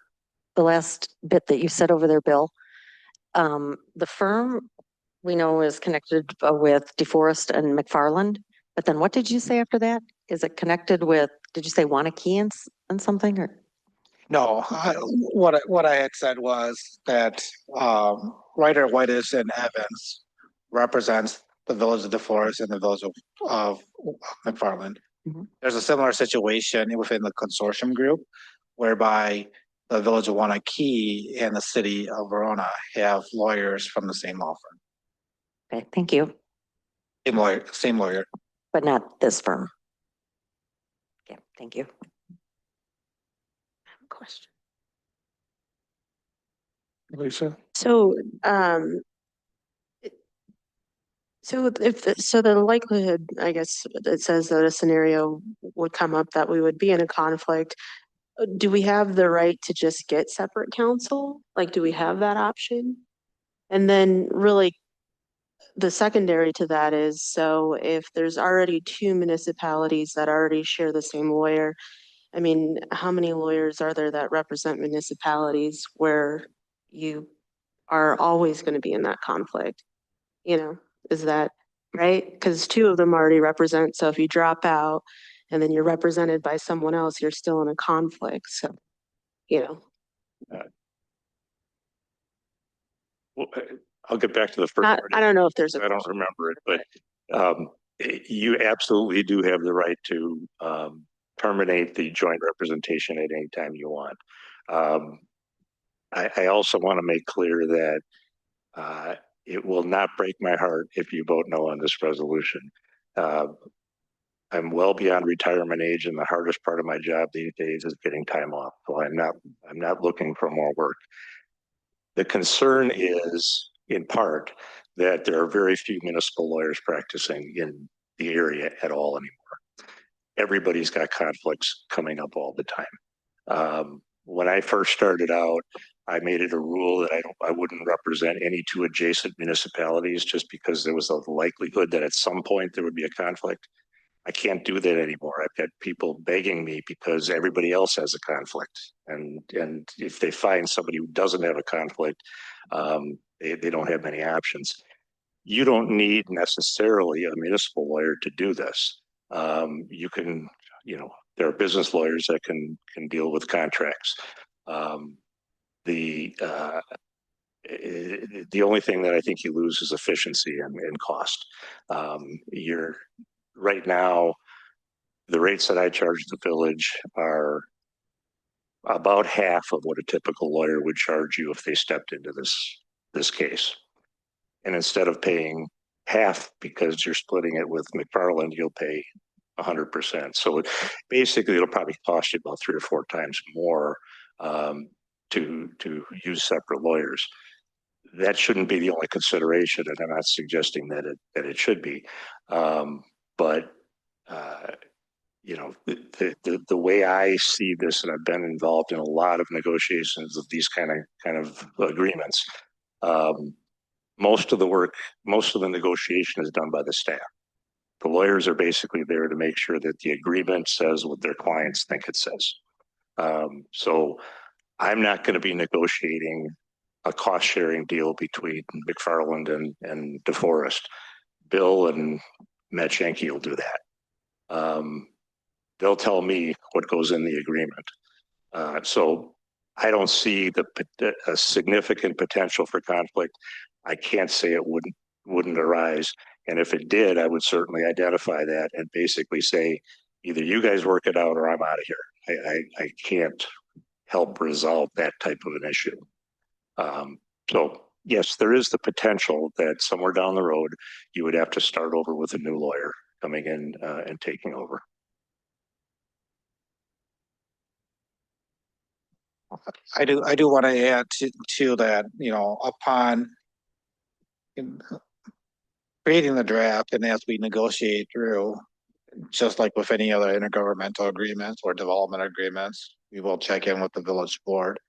[SPEAKER 4] the last bit that you said over there, Bill? The firm we know is connected with DeForest and McFarland, but then what did you say after that? Is it connected with, did you say Wanakee and something or?
[SPEAKER 8] No, what I had said was that Ryder Whitis and Evans represents the village of DeForest and the village of McFarland.
[SPEAKER 4] Mhm.
[SPEAKER 8] There's a similar situation within the consortium group whereby the village of Wanakee and the city of Verona have lawyers from the same law firm.
[SPEAKER 4] Okay, thank you,
[SPEAKER 8] Same lawyer.
[SPEAKER 4] but not this firm. Okay, thank you.
[SPEAKER 1] Question. Lisa?
[SPEAKER 11] So, so the likelihood, I guess, it says that a scenario would come up that we would be in a conflict. Do we have the right to just get separate counsel? Like, do we have that option? And then really the secondary to that is, so if there's already two municipalities that already share the same lawyer, I mean, how many lawyers are there that represent municipalities where you are always going to be in that conflict? You know, is that right? Because two of them already represent. So if you drop out and then you're represented by someone else, you're still in a conflict. So, you know.
[SPEAKER 12] Well, I'll get back to the first
[SPEAKER 11] Not,
[SPEAKER 12] part.
[SPEAKER 11] I don't know if there's a.
[SPEAKER 12] I don't remember it, but you absolutely do have the right to terminate the joint representation at any time you want. I also want to make clear that it will not break my heart if you vote no on this resolution. I'm well beyond retirement age, and the hardest part of my job these days is getting time off. So I'm not looking for more work. The concern is, in part, that there are very few municipal lawyers practicing in the area at all anymore. Everybody's got conflicts coming up all the time. When I first started out, I made it a rule that I wouldn't represent any two adjacent municipalities just because there was a likelihood that at some point there would be a conflict. I can't do that anymore. I've got people begging me because everybody else has a conflict. And if they find somebody who doesn't have a conflict, they don't have many options. You don't need necessarily a municipal lawyer to do this. You can, there are business lawyers that can deal with contracts. The only thing that I think you lose is efficiency and cost. Right now, the rates that I charge the village are about half of what a typical lawyer would charge you if they stepped into this case. And instead of paying half because you're splitting it with McFarland, you'll pay 100%. So basically, it'll probably cost you about 3 or 4 times more to use separate lawyers. That shouldn't be the only consideration, and I'm not suggesting that it should be. But the way I see this, and I've been involved in a lot of negotiations of these kind of agreements. Most of the negotiation is done by the staff. The lawyers are basically there to make sure that the agreement says what their clients think it says. So I'm not going to be negotiating a cost sharing deal between McFarland and DeForest. Bill and Matt Shanky will do that. They'll tell me what goes in the agreement. So I don't see a significant potential for conflict. I can't say it wouldn't arise. And if it did, I would certainly identify that and basically say, either you guys work it out or I'm out of here. I can't help resolve that type of an issue. So yes, there is the potential that somewhere down the road, you would have to start over with a new lawyer coming in and taking over.
[SPEAKER 8] I do want to add to that, upon creating the draft and as we negotiate through, just like with any other intergovernmental agreements or development agreements, we will check in with the village board.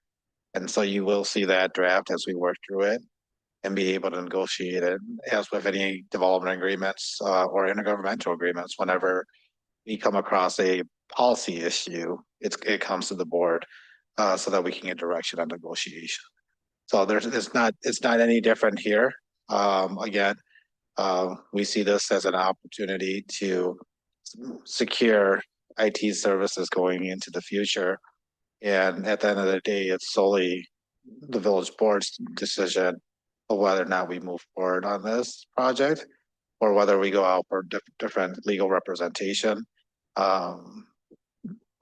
[SPEAKER 8] And so you will see that draft as we work through it and be able to negotiate it as with any development agreements or intergovernmental agreements. Whenever we come across a policy issue, it comes to the board so that we can get direction on negotiation. So it's not any different here. Again, we see this as an opportunity to secure IT services going into the future. And at the end of the day, it's solely the village board's decision of whether or not we move forward on this project or whether we go out for different legal representation.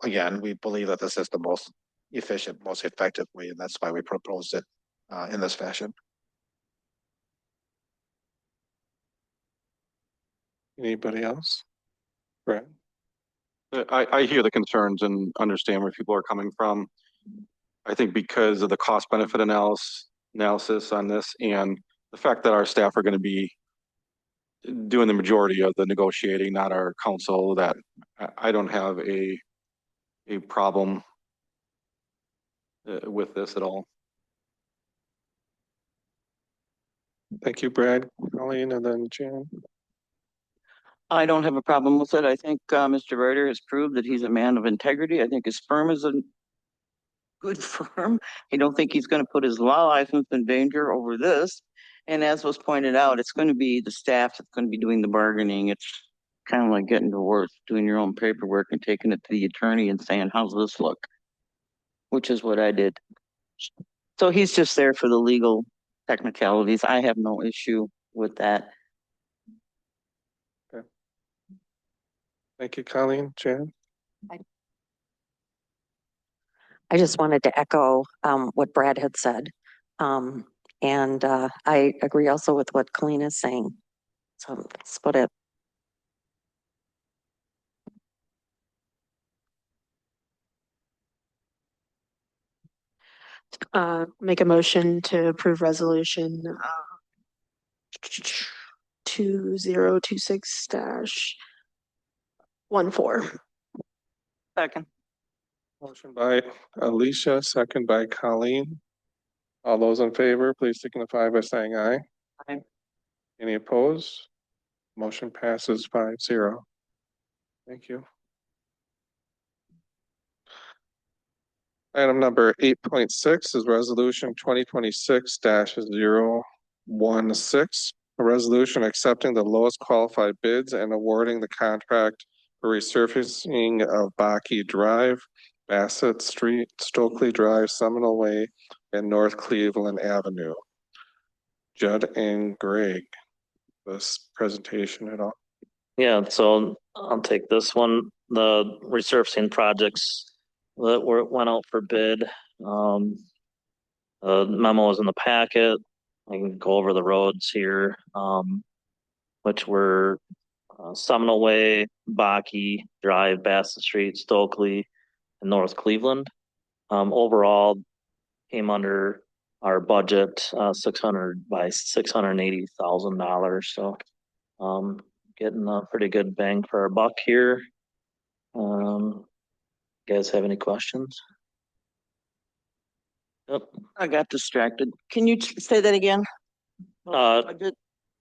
[SPEAKER 8] Again, we believe that this is the most efficient, most effective way, and that's why we proposed it in this fashion.
[SPEAKER 1] Anybody else? Brad?
[SPEAKER 7] I hear the concerns and understand where people are coming from. I think because of the cost benefit analysis on this and the fact that our staff are going to be doing the majority of the negotiating, not our council, that I don't have a problem with this at all.
[SPEAKER 1] Thank you, Brad, Colleen, and then Jan.
[SPEAKER 2] I don't have a problem with it. I think Mr. Ryder has proved that he's a man of integrity. I think his firm is a good firm. I don't think he's going to put his law license in danger over this. And as was pointed out, it's going to be the staff that's going to be doing the bargaining. It's kind of like getting to work, doing your own paperwork and taking it to the attorney and saying, how's this look? Which is what I did. So he's just there for the legal technicalities. I have no issue with that.
[SPEAKER 1] Okay. Thank you, Colleen. Jan?
[SPEAKER 4] I just wanted to echo what Brad had said. And I agree also with what Colleen is saying. So that's about it.
[SPEAKER 11] Make a motion to approve resolution 2026-14.
[SPEAKER 2] Second.
[SPEAKER 1] Motion by Alicia, second by Colleen. All those in favor, please signify by saying aye.
[SPEAKER 2] Aye.
[SPEAKER 1] Any opposed? Motion passes 5-0. Thank you. Item number 8.6 is resolution 2026-016. A resolution accepting the lowest qualified bids and awarding the contract for resurfacing of Baki Drive, Bassett Street, Stokely Drive, Seminole Way, and North Cleveland Avenue. Judd and Greg, this presentation at all?
[SPEAKER 13] Yeah, so I'll take this one. The resurfacing projects that went out for bid. The memo is in the packet. I can go over the roads here, which were Seminole Way, Baki Drive, Bassett Street, Stokely, and North Cleveland. Overall, came under our budget, $680,000. So, getting a pretty good bang for our buck here. You guys have any questions? Yep.
[SPEAKER 2] I got distracted. Can you say that again? Budget?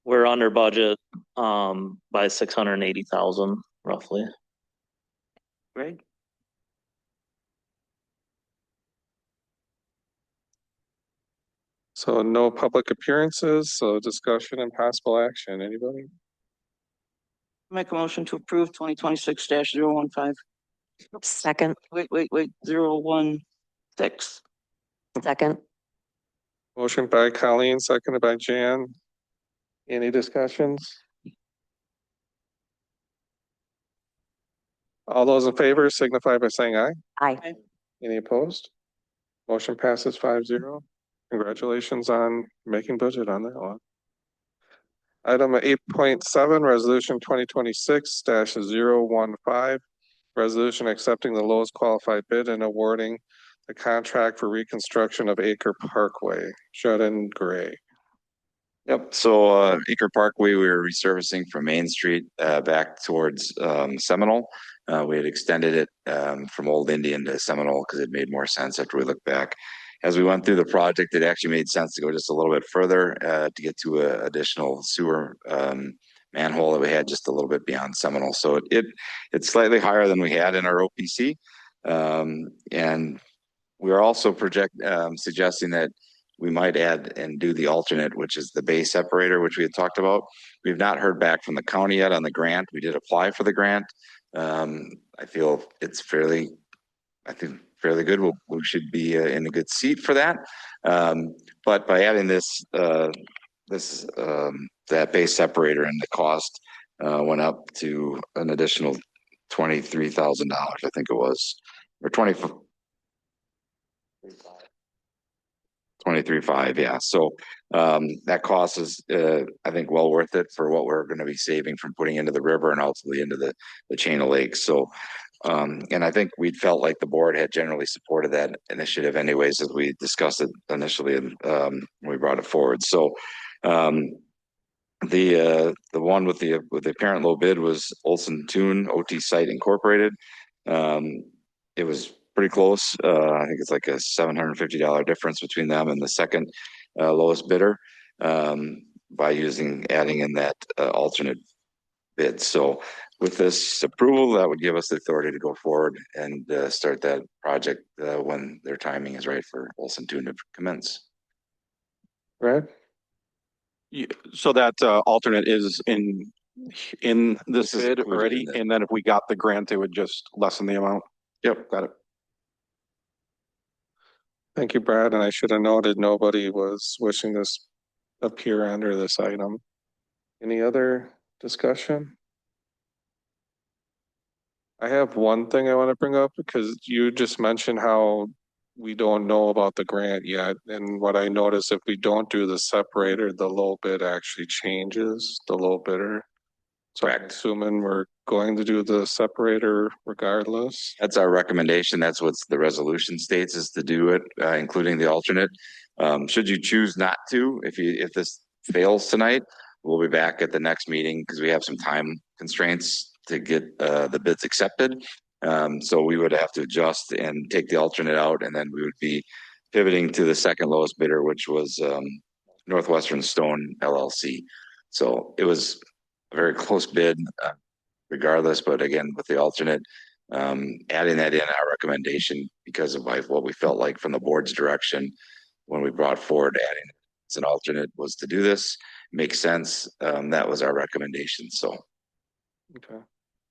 [SPEAKER 13] We're under budget by 680,000 roughly.
[SPEAKER 2] Greg?
[SPEAKER 1] So no public appearances, so discussion and possible action. Anybody?
[SPEAKER 2] Make a motion to approve 2026-015.
[SPEAKER 4] Second,
[SPEAKER 2] Wait, 016.
[SPEAKER 4] second,
[SPEAKER 1] Motion by Colleen, seconded by Jan. Any discussions? All those in favor signify by saying aye.
[SPEAKER 4] aye.
[SPEAKER 1] Any opposed? Motion passes 5-0. Congratulations on making budget on that one. Item 8.7, resolution 2026-015. Resolution accepting the lowest qualified bid and awarding the contract for reconstruction of Acre Parkway. Judd Gray.
[SPEAKER 3] Yep, so Acre Parkway, we were resurfacing from Main Street back towards Seminole. We had extended it from Old Indian to Seminole because it made more sense after we looked back. As we went through the project, it actually made sense to go just a little bit further to get to an additional sewer manhole that we had just a little bit beyond Seminole. So it's slightly higher than we had in our OPC. And we are also suggesting that we might add and do the alternate, which is the bay separator, which we had talked about. We've not heard back from the county yet on the grant. We did apply for the grant. I feel it's fairly good. We should be in a good seat for that. But by adding that base separator, and the cost went up to an additional $23,000, I think it was, or 23.5, yeah. So that cost is, I think, well worth it for what we're going to be saving from putting into the river and ultimately into the chain of lakes. So, and I think we felt like the board had generally supported that initiative anyways, as we discussed it initially and we brought it forward. So the one with the apparent low bid was Olson Toon OT Site Incorporated. It was pretty close. I think it's like a $750 difference between them and the second lowest bidder by adding in that alternate bid. So with this approval, that would give us the authority to go forward and start that project when their timing is right for Olson Toon to commence.
[SPEAKER 1] Brad?
[SPEAKER 7] So that alternate is in this bid
[SPEAKER 3] included
[SPEAKER 7] already,
[SPEAKER 3] in the-
[SPEAKER 7] and then if we got the grant, it would just lessen the amount.
[SPEAKER 3] Yep.
[SPEAKER 7] Got it.
[SPEAKER 1] Thank you, Brad. And I should have noted nobody was wishing this appear under this item. Any other discussion? I have one thing I want to bring up because you just mentioned how we don't know about the grant yet. And what I noticed, if we don't do the separator, the low bid actually changes, the low bidder. So I'm assuming we're going to do the separator regardless.
[SPEAKER 3] That's our recommendation. That's what the resolution states, is to do it, including the alternate. Should you choose not to, if this fails tonight, we'll be back at the next meeting because we have some time constraints to get the bids accepted. So we would have to adjust and take the alternate out, and then we would be pivoting to the second lowest bidder, which was Northwestern Stone LLC. So it was a very close bid regardless, but again, with the alternate, adding that in our recommendation because of what we felt like from the board's direction when we brought forward adding as an alternate was to do this. Makes sense. That was our recommendation. So.
[SPEAKER 1] Okay.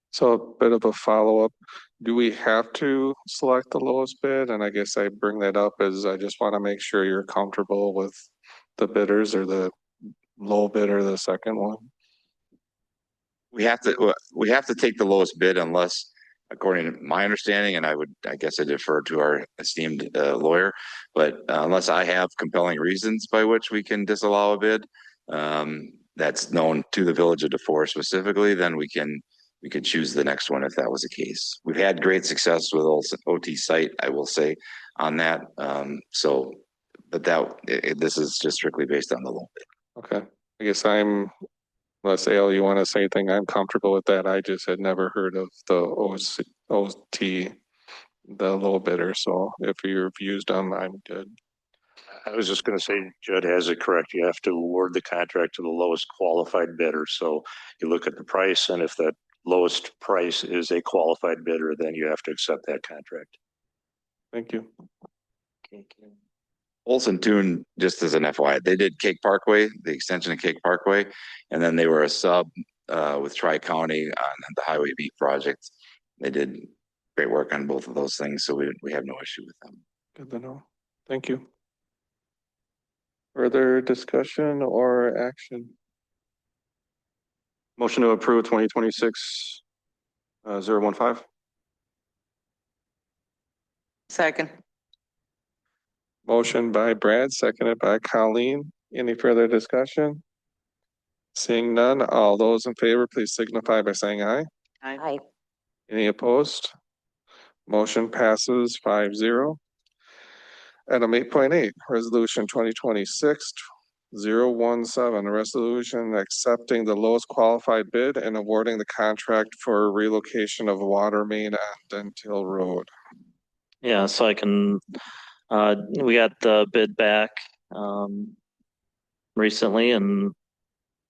[SPEAKER 1] So a bit of a follow-up. Do we have to select the lowest bid? And I guess I bring that up as I just want to make sure you're comfortable with the bidders, or the low bid or the second one.
[SPEAKER 3] We have to take the lowest bid unless, according to my understanding, and I guess I defer to our esteemed lawyer, but unless I have compelling reasons by which we can disallow a bid, that's known to the Village of DeForest specifically, then we could choose the next one if that was the case. We've had great success with OT Site, I will say, on that. But this is just strictly based on the low bid.
[SPEAKER 1] Okay. I guess unless Ale, you want to say anything, I'm comfortable with that. I just had never heard of the OT, the low bidder. So if you've used them, I'm good.
[SPEAKER 12] I was just going to say, Judd has it correct. You have to award the contract to the lowest qualified bidder. So you look at the price, and if that lowest price is a qualified bidder, then you have to accept that contract.
[SPEAKER 1] Thank you.
[SPEAKER 3] Olson Tune, just as an FYI, they did Cake Parkway, the extension of Cake Parkway, and then they were a sub with Tri-County on the Highway Beat project. They did great work on both of those things, so we have no issue with them.
[SPEAKER 1] Good to know. Thank you. Further discussion or action?
[SPEAKER 7] Motion to approve 2026 015.
[SPEAKER 2] Second.
[SPEAKER 1] Motion by Brad, seconded by Colleen. Any further discussion? Seeing none, all those in favor, please signify by saying aye.
[SPEAKER 4] Aye.
[SPEAKER 1] Any opposed? Motion passes 5-0. Item 8.8, resolution 2026-017, a resolution accepting the lowest qualified bid and awarding the contract for relocation of water main on Dent Hill Road.
[SPEAKER 13] Yeah, so I can, we got the bid back, recently, and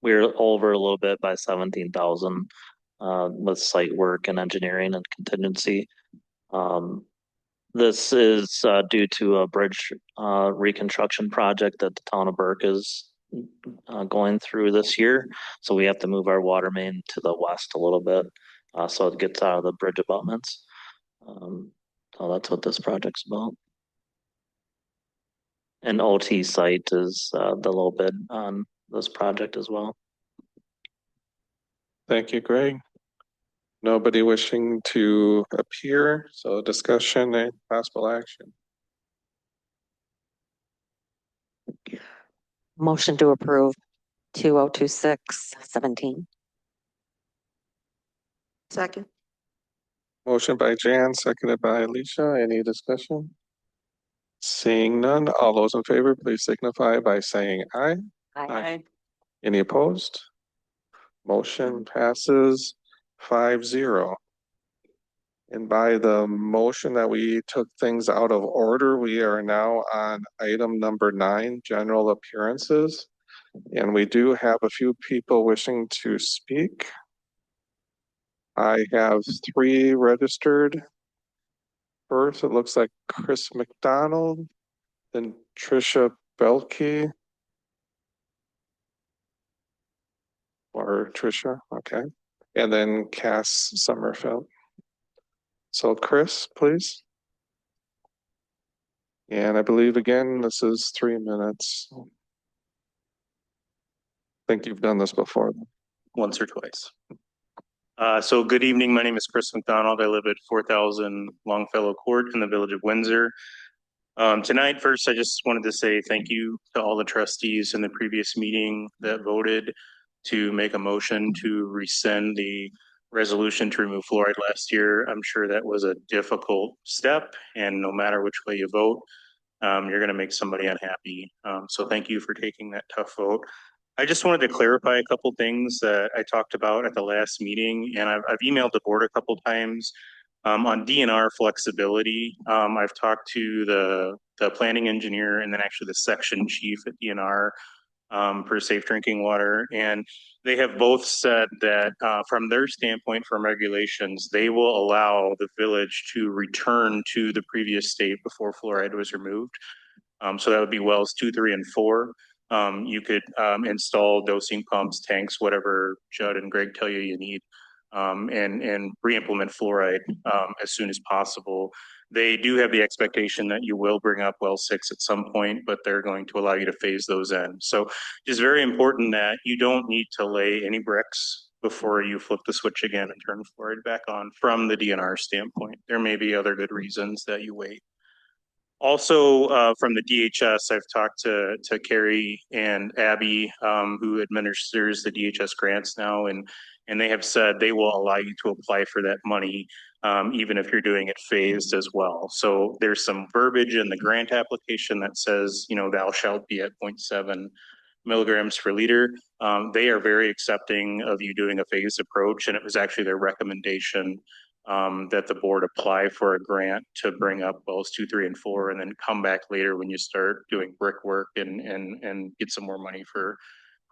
[SPEAKER 13] we're over a little bit by 17,000, with site work and engineering and contingency. This is, due to a bridge, reconstruction project that the town of Burke is, going through this year. So we have to move our water main to the west a little bit, so it gets out of the bridge abutments. So that's what this project's about. And OT site is, the low bid on this project as well.
[SPEAKER 1] Thank you, Greg. Nobody wishing to appear, so discussion and possible action.
[SPEAKER 4] Motion to approve 2026-17.
[SPEAKER 11] Second.
[SPEAKER 1] Motion by Jan, seconded by Alicia. Any discussion? Seeing none, all those in favor, please signify by saying aye.
[SPEAKER 2] Aye.
[SPEAKER 1] Any opposed? Motion passes 5-0. And by the motion that we took things out of order, we are now on item number 9, general appearances. And we do have a few people wishing to speak. I have 3 registered. First, it looks like Chris McDonald, then Trisha Belkey. Or Trisha, okay. And then Cass Summerfield. So Chris, please. And I believe again, this is 3 minutes. I think you've done this before.
[SPEAKER 14] Once or twice. So good evening. My name is Chris McDonald. I live at 4000 Longfellow Court in the village of Windsor. Tonight, first, I just wanted to say thank you to all the trustees in the previous meeting that voted to make a motion to rescind the resolution to remove fluoride last year. I'm sure that was a difficult step, and no matter which way you vote, you're going to make somebody unhappy. So thank you for taking that tough vote. I just wanted to clarify a couple things that I talked about at the last meeting, and I've emailed the board a couple times on DNR flexibility. I've talked to the planning engineer and then actually the section chief at DNR for safe drinking water, and they have both said that from their standpoint, from regulations, they will allow the village to return to the previous state before fluoride was removed. So that would be wells 2, 3, and 4. You could install dosing pumps, tanks, whatever Judd and Greg tell you need, and re-implement fluoride as soon as possible. They do have the expectation that you will bring up well 6 at some point, but they're going to allow you to phase those in. So it's very important that you don't need to lay any bricks before you flip the switch again and turn fluoride back on from the DNR standpoint. There may be other good reasons that you wait. Also, from the DHS, I've talked to Carrie and Abby, who administers the DHS grants now, and they have said they will allow you to apply for that money, even if you're doing it phased as well. So there's some verbiage in the grant application that says, you know, thou shalt be at 0.7 milligrams per liter. They are very accepting of you doing a phased approach, and it was actually their recommendation that the board apply for a grant to bring up wells 2, 3, and 4, and then come back later when you start doing brickwork and get some more money for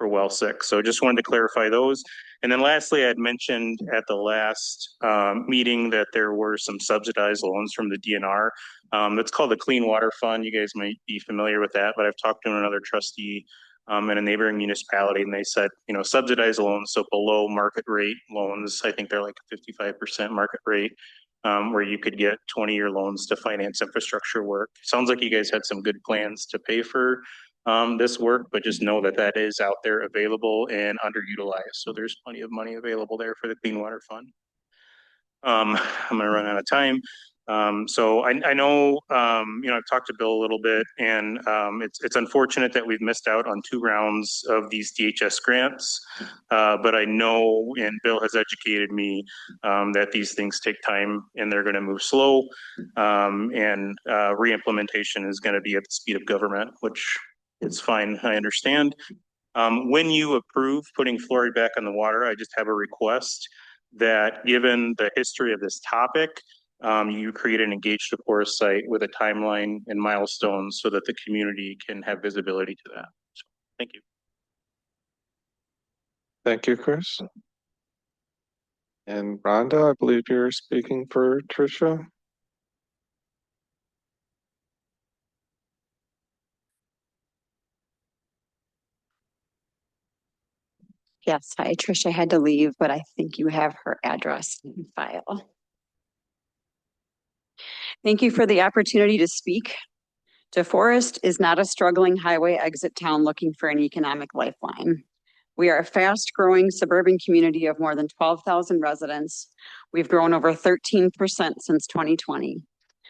[SPEAKER 14] well six. So just wanted to clarify those. And then lastly, I had mentioned at the last meeting that there were some subsidized loans from the DNR. That's called the Clean Water Fund. You guys might be familiar with that, but I've talked to another trustee in a neighboring municipality, and they said, you know, subsidized loans, so below market rate loans. I think they're like 55% market rate, where you could get 20-year loans to finance infrastructure work. Sounds like you guys had some good plans to pay for this work, but just know that that is out there available and underutilized. So there's plenty of money available there for the Clean Water Fund. I'm going to run out of time. So I know, you know, I've talked to Bill a little bit, and it's unfortunate that we've missed out on 2 rounds of these DHS grants. But I know, and Bill has educated me, that these things take time and they're going to move slow. And re-implementation is going to be at the speed of government, which is fine. I understand. When you approve putting fluoride back on the water, I just have a request that, given the history of this topic, you create an engaged DeForest site with a timeline and milestones so that the community can have visibility to that. So, thank you.
[SPEAKER 1] Thank you, Chris. And Rhonda, I believe you're speaking for Tricia.
[SPEAKER 15] Yes, hi, Tricia had to leave, but I think you have her address in file. Thank you for the opportunity to speak. DeForest is not a struggling highway exit town looking for an economic lifeline. We are a fast-growing suburban community of more than 12,000 residents. We've grown over 13% since 2020.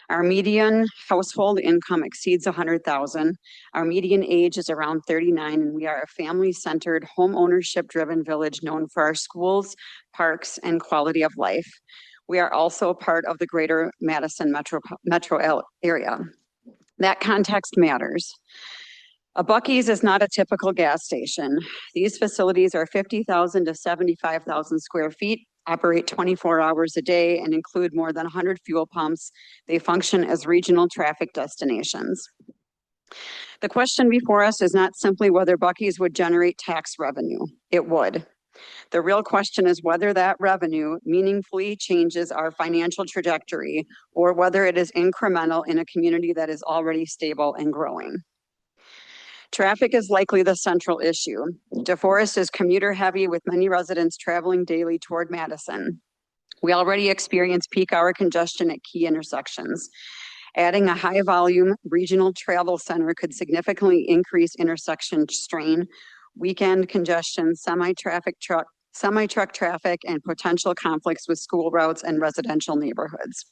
[SPEAKER 15] Our median household income exceeds 100,000. Our median age is around 39, and we are a family-centered, home ownership-driven village known for our schools, parks, and quality of life. We are also a part of the greater Madison metro area. That context matters. A Buc-ee's is not a typical gas station. These facilities are 50,000 to 75,000 square feet, operate 24 hours a day, and include more than 100 fuel pumps. They function as regional traffic destinations. The question before us is not simply whether Buc-ee's would generate tax revenue. It would. The real question is whether that revenue meaningfully changes our financial trajectory or whether it is incremental in a community that is already stable and growing. Traffic is likely the central issue. DeForest is commuter heavy with many residents traveling daily toward Madison. We already experience peak hour congestion at key intersections. Adding a high volume regional travel center could significantly increase intersection strain, weekend congestion, semi-truck traffic, and potential conflicts with school routes and residential neighborhoods.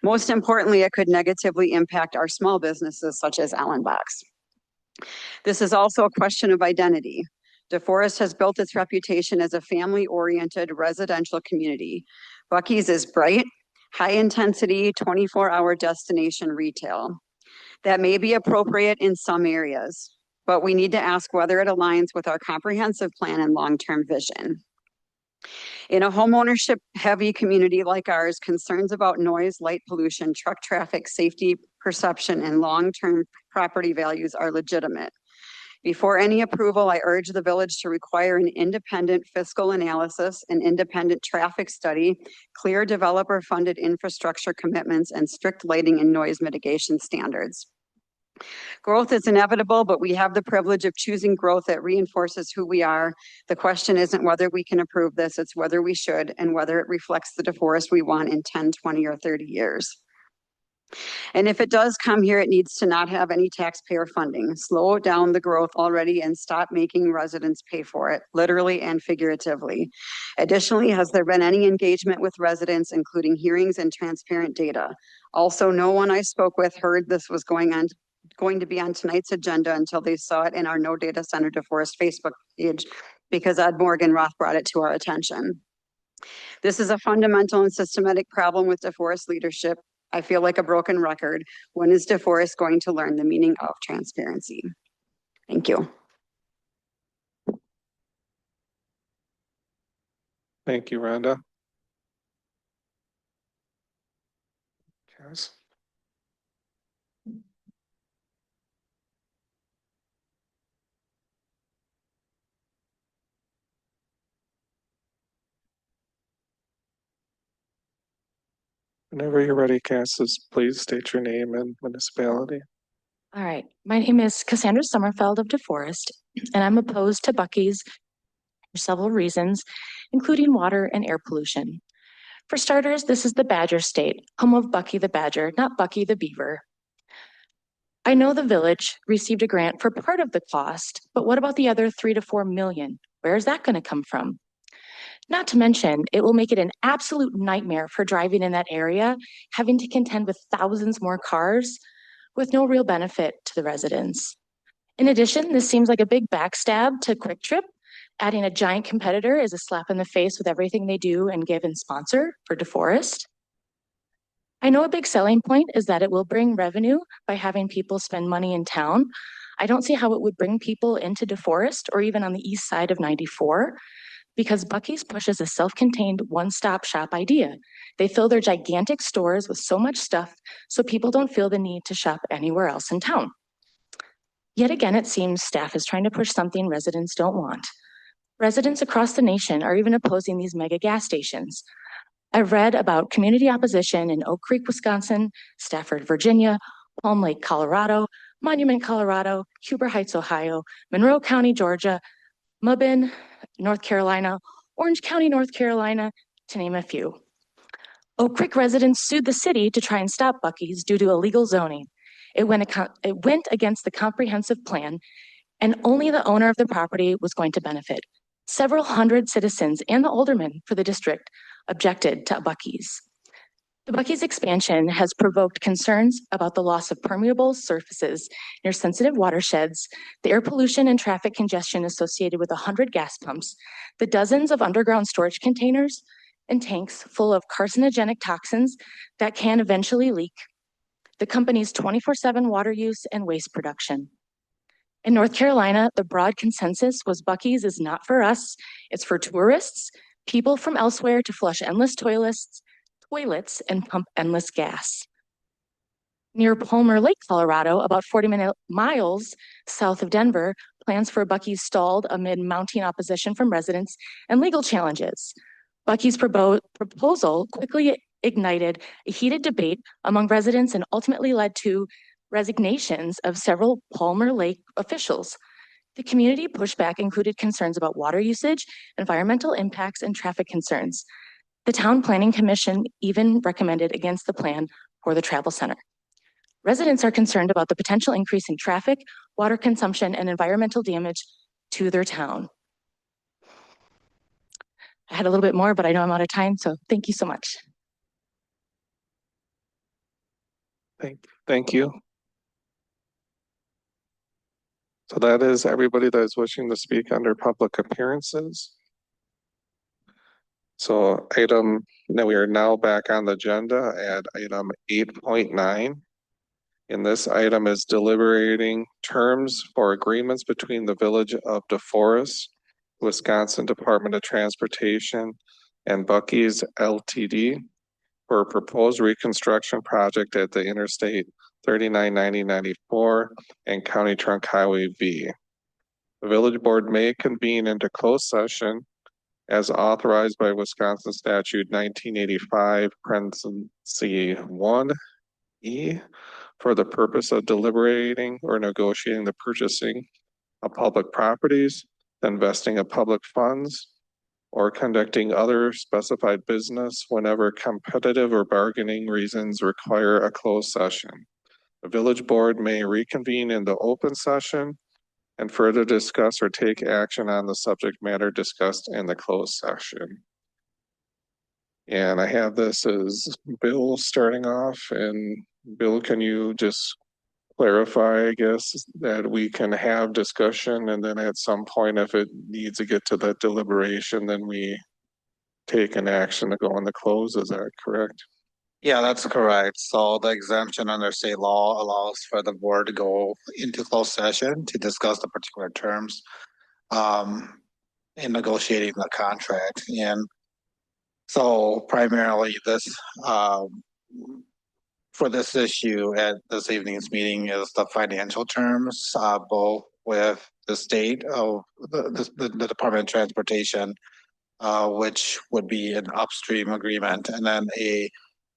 [SPEAKER 15] Most importantly, it could negatively impact our small businesses such as Allenbox. This is also a question of identity. DeForest has built its reputation as a family-oriented residential community. Buc-ee's is bright, high-intensity, 24-hour destination retail. That may be appropriate in some areas, but we need to ask whether it aligns with our comprehensive plan and long-term vision. In a homeownership heavy community like ours, concerns about noise, light pollution, truck traffic, safety perception, and long-term property values are legitimate. Before any approval, I urge the village to require an independent fiscal analysis, an independent traffic study, clear developer-funded infrastructure commitments, and strict lighting and noise mitigation standards. Growth is inevitable, but we have the privilege of choosing growth that reinforces who we are. The question isn't whether we can approve this, it's whether we should and whether it reflects the DeForest we want in 10, 20, or 30 years. And if it does come here, it needs to not have any taxpayer funding. Slow down the growth already and stop making residents pay for it, literally and figuratively. Additionally, has there been any engagement with residents, including hearings and transparent data? Also, no one I spoke with heard this was going to be on tonight's agenda until they saw it in our No Data Center DeForest Facebook page because Ed Morgan Roth brought it to our attention. This is a fundamental and systematic problem with DeForest leadership. I feel like a broken record. When is DeForest going to learn the meaning of transparency? Thank you.
[SPEAKER 1] Thank you, Rhonda. Cass? Whenever you're ready, Cassis, please state your name and municipality.
[SPEAKER 16] All right. My name is Cassandra Sommerfeld of DeForest, and I'm opposed to Buc-ee's for several reasons, including water and air pollution. For starters, this is the Badger State, home of Bucky the Badger, not Bucky the Beaver. I know the village received a grant for part of the cost, but what about the other 3 to 4 million? Where is that going to come from? Not to mention, it will make it an absolute nightmare for driving in that area, having to contend with thousands more cars with no real benefit to the residents. In addition, this seems like a big backstab to Quick Trip. Adding a giant competitor is a slap in the face with everything they do and give and sponsor for DeForest. I know a big selling point is that it will bring revenue by having people spend money in town. I don't see how it would bring people into DeForest or even on the east side of 94, because Buc-ee's pushes a self-contained one-stop shop idea. They fill their gigantic stores with so much stuff so people don't feel the need to shop anywhere else in town. Yet again, it seems staff is trying to push something residents don't want. Residents across the nation are even opposing these mega gas stations. I've read about community opposition in Oak Creek, Wisconsin, Stafford, Virginia, Palm Lake, Colorado, Monument, Colorado, Huber Heights, Ohio, Monroe County, Georgia, Mabin, North Carolina, Orange County, North Carolina, to name a few. Oak Creek residents sued the city to try and stop Buc-ee's due to illegal zoning. It went against the comprehensive plan, and only the owner of the property was going to benefit. Several hundred citizens and the alderman for the district objected to Buc-ee's. The Buc-ee's expansion has provoked concerns about the loss of permeable surfaces near sensitive watersheds, the air pollution and traffic congestion associated with 100 gas pumps, the dozens of underground storage containers and tanks full of carcinogenic toxins that can eventually leak, the company's 24/7 water use and waste production. In North Carolina, the broad consensus was Buc-ee's is not for us. It's for tourists, people from elsewhere to flush endless toilets and pump endless gas. Near Palmer Lake, Colorado, about 40 miles south of Denver, plans for Buc-ee's stalled amid mounting opposition from residents and legal challenges. Buc-ee's proposal quickly ignited a heated debate among residents and ultimately led to resignations of several Palmer Lake officials. The community pushback included concerns about water usage, environmental impacts, and traffic concerns. The Town Planning Commission even recommended against the plan for the travel center. Residents are concerned about the potential increase in traffic, water consumption, and environmental damage to their town. I had a little bit more, but I know I'm out of time, so thank you so much.
[SPEAKER 1] Thank you. So that is everybody that is wishing to speak under public appearances. So we are now back on the agenda at item 8.9. And this item is deliberating terms for agreements between the Village of DeForest, Wisconsin Department of Transportation, and Buc-ee's LTD for a proposed reconstruction project at the Interstate 3990-94 and County Trunk Highway V. The Village Board may convene into closed session as authorized by Wisconsin Statute 1985, parentheses 1E, for the purpose of deliberating or negotiating the purchasing of public properties, the investing of public funds, or conducting other specified business whenever competitive or bargaining reasons require a closed session. The Village Board may reconvene in the open session and further discuss or take action on the subject matter discussed in the closed session. And I have this as Bill starting off. And Bill, can you just clarify, I guess, that we can have discussion and then at some point, if it needs to get to that deliberation, then we take an action to go in the close. Is that correct?
[SPEAKER 8] Yeah, that's correct. So the exemption under state law allows for the board to go into closed session to discuss the particular terms in negotiating the contract. And so primarily this for this issue at this evening's meeting is the financial terms, both with the state of the Department of Transportation, which would be an upstream agreement, and then a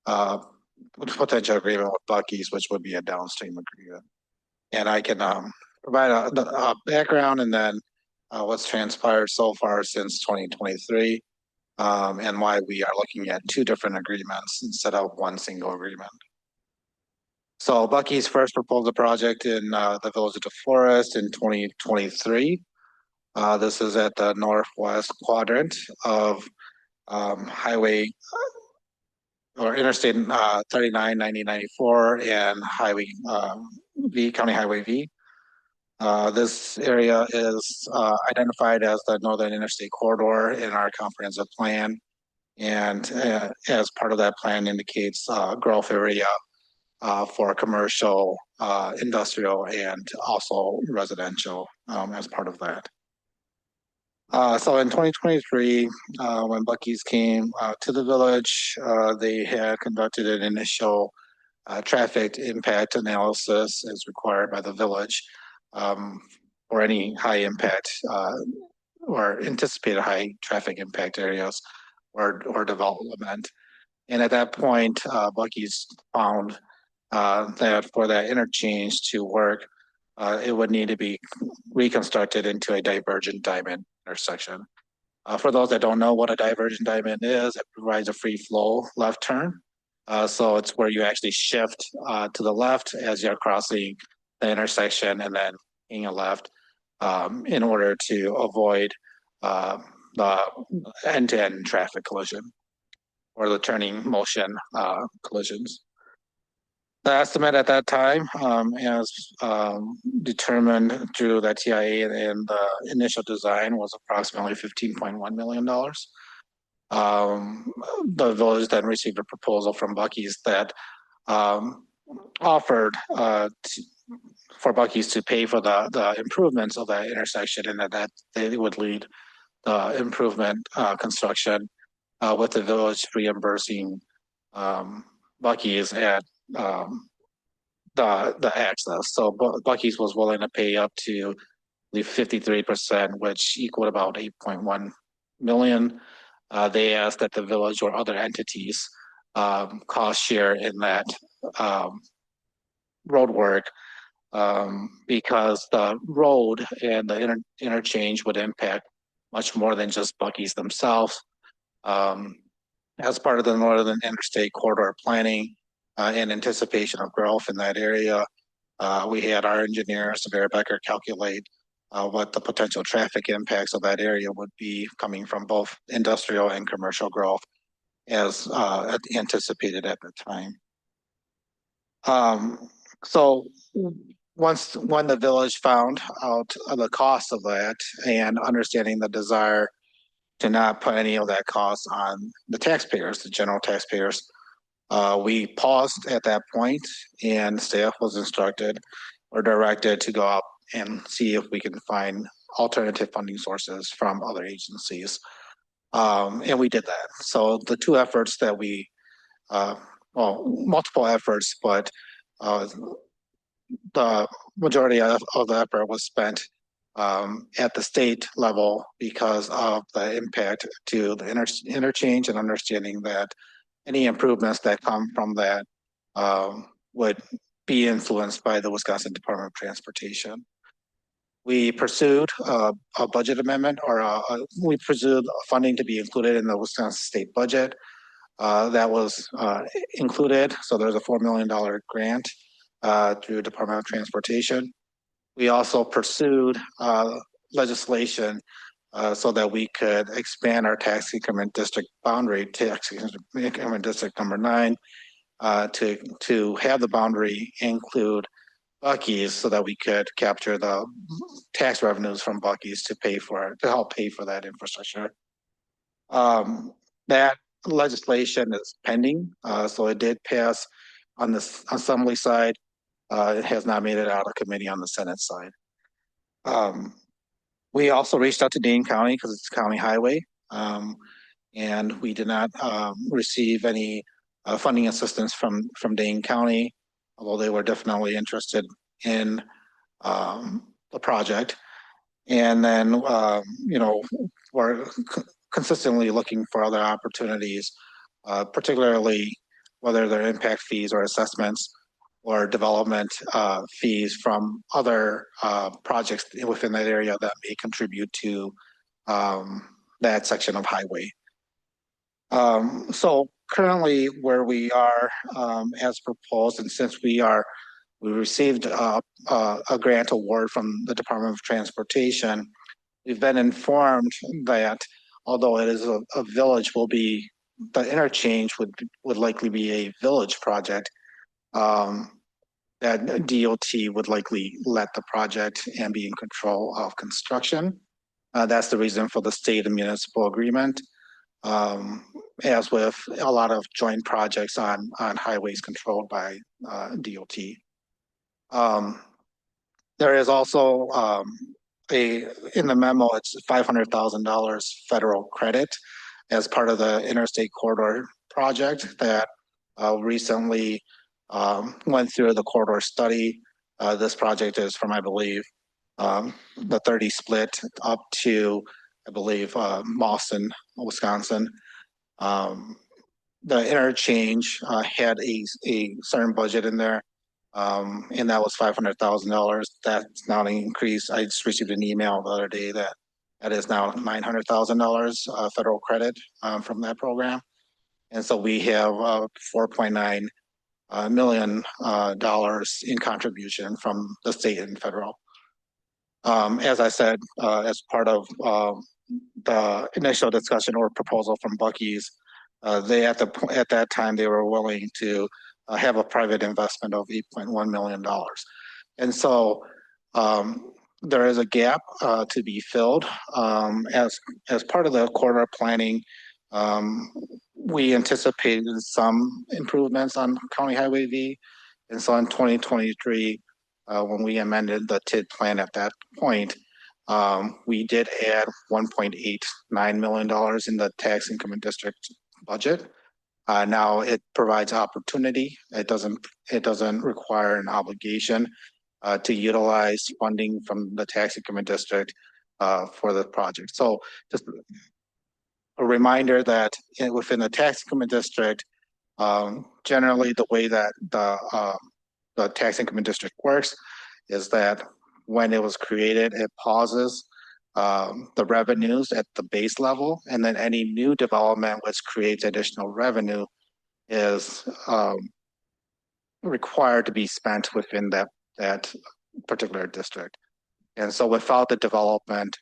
[SPEAKER 8] potential agreement with Bucky's, which would be a downstream agreement. And I can provide a background and then what's transpired so far since 2023 and why we are looking at two different agreements instead of one single agreement. So Bucky's first proposed a project in the village of DeForest in 2023. This is at the northwest quadrant of highway or Interstate 39, 90, 94 and Highway County Highway V. This area is identified as the Northern Interstate Corridor in our comprehensive plan. And as part of that plan indicates growth area for commercial, industrial, and also residential as part of that. So in 2023, when Bucky's came to the village, they had conducted an initial traffic impact analysis as required by the village for any high impact or anticipated high traffic impact areas or development. And at that point, Bucky's found that for that interchange to work, it would need to be reconstructed into a divergent diamond intersection. For those that don't know what a divergent diamond is, it provides a free flow left turn. So it's where you actually shift to the left as you're crossing the intersection and then taking a left in order to avoid the end-to-end traffic collision or the turning motion collisions. The estimate at that time, as determined through the TIA and the initial design, was approximately $15.1 million. The village then received a proposal from Bucky's that offered for Bucky's to pay for the improvements of that intersection, and that they would lead the improvement construction with the village reimbursing Bucky's at the access. So Bucky's was willing to pay up to the 53%, which equaled about 8.1 million. They asked that the village or other entities cost share in that road work because the road and the interchange would impact much more than just Bucky's themselves. As part of the Northern Interstate Corridor planning, in anticipation of growth in that area, we had our engineer, Severe Becker, calculate what the potential traffic impacts of that area would be coming from both industrial and commercial growth as anticipated at the time. So when the village found out the cost of that and understanding the desire to not put any of that cost on the taxpayers, the general taxpayers, we paused at that point, and staff was instructed or directed to go out and see if we can find alternative funding sources from other agencies. And we did that. So the two efforts that we, multiple efforts, but the majority of the effort was spent at the state level because of the impact to the interchange and understanding that any improvements that come from that would be influenced by the Wisconsin Department of Transportation. We pursued a budget amendment, or we pursued funding to be included in the Wisconsin state budget. That was included. So there's a $4 million grant through Department of Transportation. We also pursued legislation so that we could expand our tax increment district boundary, tax increment district number 9, to have the boundary include Bucky's so that we could capture the tax revenues from Bucky's to help pay for that infrastructure. That legislation is pending, so it did pass on the Assembly side. It has not made it out of committee on the Senate side. We also reached out to Dane County because it's a county highway, and we did not receive any funding assistance from Dane County, although they were definitely interested in the project. And then, we're consistently looking for other opportunities, particularly whether they're impact fees or assessments or development fees from other projects within that area that may contribute to that section of highway. So currently where we are as proposed, and since we received a grant award from the Department of Transportation, we've been informed that although it is a village, the interchange would likely be a village project. That DOT would likely let the project and be in control of construction. That's the reason for the state and municipal agreement. As with a lot of joint projects on highways controlled by DOT. There is also in the memo, it's $500,000 federal credit as part of the interstate corridor project that recently went through the corridor study. This project is from, I believe, the 30 split up to, I believe, Boston, Wisconsin. The interchange had a certain budget in there, and that was $500,000. That's now an increase. I just received an email the other day that is now $900,000 federal credit from that program. And so we have $4.9 million in contribution from the state and federal. As I said, as part of the initial discussion or proposal from Buc-ee's, they at that time they were willing to have a private investment of $8.1 million, and so there is a gap to be filled. As part of the corridor planning, we anticipated some improvements on County Highway V, and so in 2023, when we amended the TID plan at that point, we did add $1.89 million in the tax increment district budget. Now it provides opportunity. It doesn't require an obligation to utilize funding from the tax increment district for the project. So just a reminder that within the tax increment district, generally the way that the tax increment district works is that when it was created, it pauses the revenues at the base level, and then any new development which creates additional revenue is required to be spent within that particular district. And so without the development,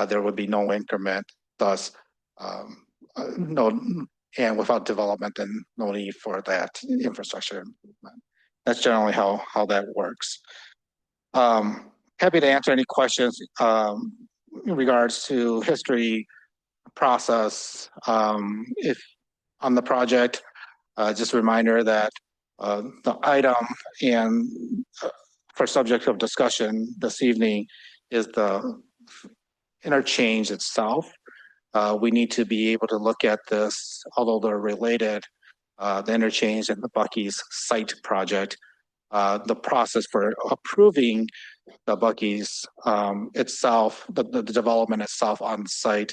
[SPEAKER 8] there would be no increment, thus and without development, then no need for that infrastructure improvement. That's generally how that works. Happy to answer any questions in regards to history, process. If on the project, just a reminder that the item and for subject of discussion this evening is the interchange itself. We need to be able to look at this, although they're related, the interchange and the Buc-ee's site project. The process for approving the Buc-ee's itself, the development itself on site,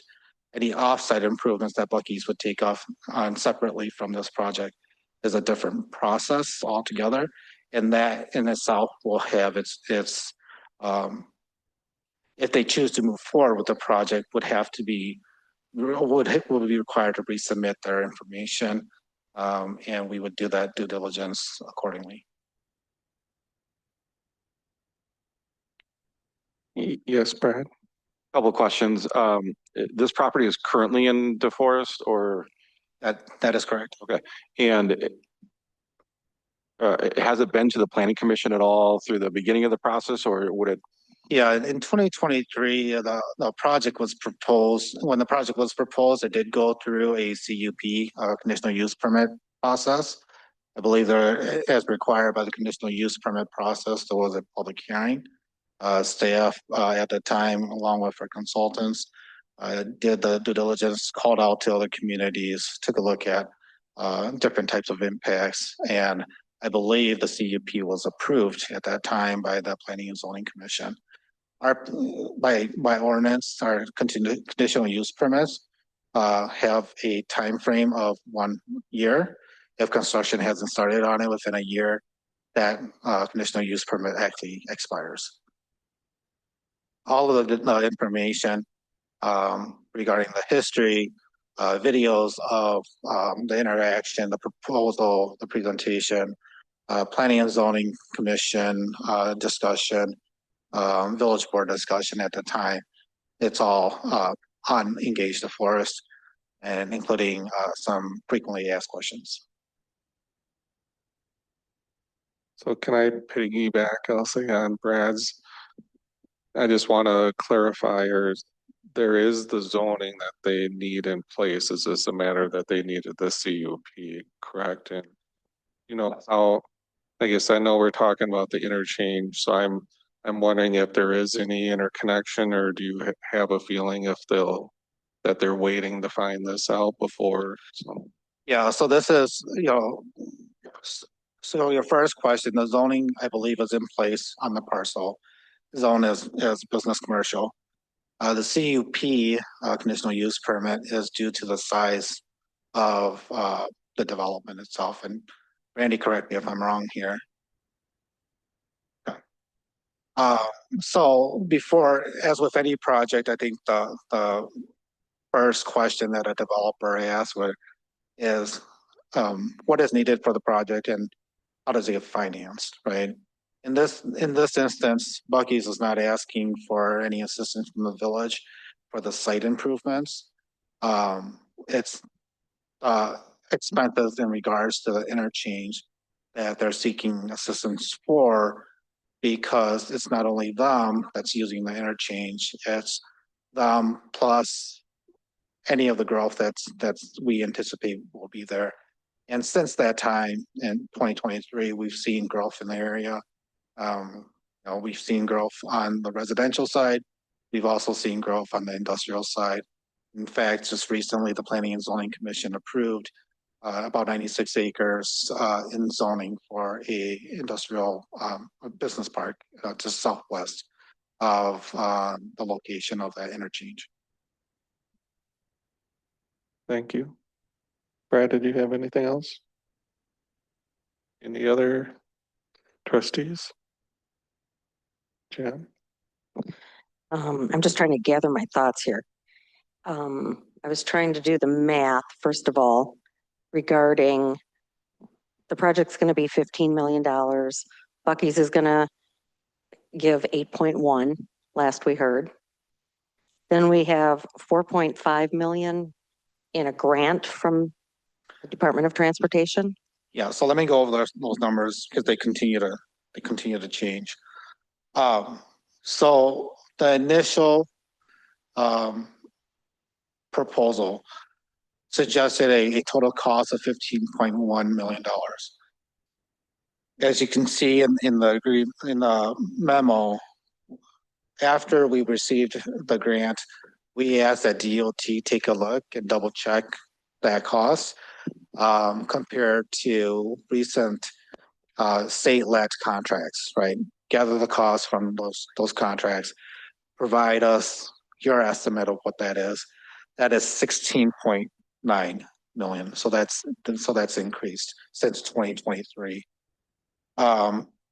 [SPEAKER 8] any offsite improvements that Buc-ee's would take on separately from this project is a different process altogether. And that in itself will have its if they choose to move forward with the project, would be required to resubmit their information, and we would do that due diligence accordingly.
[SPEAKER 1] Yes, Brad.
[SPEAKER 7] Couple of questions. This property is currently in DeForest, or?
[SPEAKER 8] That is correct.
[SPEAKER 7] Okay. And has it been to the planning commission at all through the beginning of the process, or would it?
[SPEAKER 8] Yeah, in 2023, the project was proposed. When the project was proposed, it did go through a CUP, conditional use permit process. I believe there, as required by the conditional use permit process, there was a public hearing. Staff at the time, along with our consultants, did the due diligence, called out to other communities, took a look at different types of impacts, and I believe the CUP was approved at that time by the Planning and Zoning Commission. By ordinance, our conditional use permits have a time frame of 1 year, if construction hasn't started on it within a year, that conditional use permit actually expires. All of the information regarding the history, videos of the interaction, the proposal, the presentation, planning and zoning commission discussion, village board discussion at the time. It's all on Engage the Forest, and including some frequently asked questions.
[SPEAKER 1] So can I piggyback also on Brad's? I just want to clarify, or there is the zoning that they need in place. Is this a matter that they needed the CUP, correct? And you know how, I guess I know we're talking about the interchange, so I'm wondering if there is any interconnection, or do you have a feeling if that they're waiting to find this out before? So.
[SPEAKER 8] Yeah, so this is, so your first question, the zoning, I believe, is in place on the parcel. Zone is business commercial. The CUP, conditional use permit, is due to the size of the development itself. And Randy, correct me if I'm wrong here. Okay. So before, as with any project, I think the first question that a developer asks is what is needed for the project and how does it get financed, right? In this instance, Buc-ee's is not asking for any assistance from the village for the site improvements. It's expenses in regards to the interchange that they're seeking assistance for, because it's not only them that's using the interchange, it's them plus any of the growth that's we anticipate will be there. And since that time in 2023, we've seen growth in the area. We've seen growth on the residential side. We've also seen growth on the industrial side. In fact, just recently, the Planning and Zoning Commission approved about 96 acres in zoning for a industrial business park just southwest of the location of that interchange.
[SPEAKER 1] Thank you. Brad, did you have anything else? Any other trustees? Jan?
[SPEAKER 4] I'm just trying to gather my thoughts here. I was trying to do the math, first of all, regarding the project's going to be $15 million. Buc-ee's is going to give 8.1, last we heard. Then we have 4.5 million in a grant from the Department of Transportation.
[SPEAKER 8] Yeah, so let me go over those numbers because they continue to change. So the initial proposal suggested a total cost of $15.1 million. As you can see in the memo, after we received the grant, we asked that DOT take a look and double check that cost compared to recent state-led contracts, right? Gather the costs from those contracts, provide us your estimate of what that is. That is 16.9 million. So that's increased since 2023.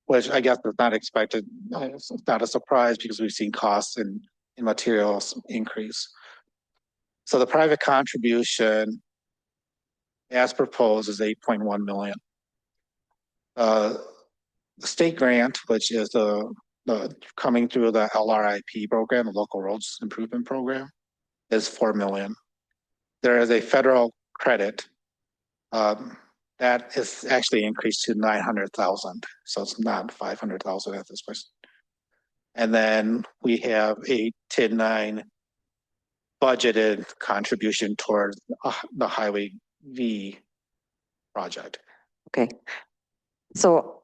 [SPEAKER 8] Which I guess was not expected. It's not a surprise because we've seen costs in materials increase. So the private contribution as proposed is 8.1 million. The state grant, which is the coming through the LRIP program, the Local Roads Improvement Program, is 4 million. There is a federal credit that is actually increased to 900,000. So it's not 500,000 at this point. And then we have a TID 9 budgeted contribution towards the Highway V project.
[SPEAKER 4] Okay. So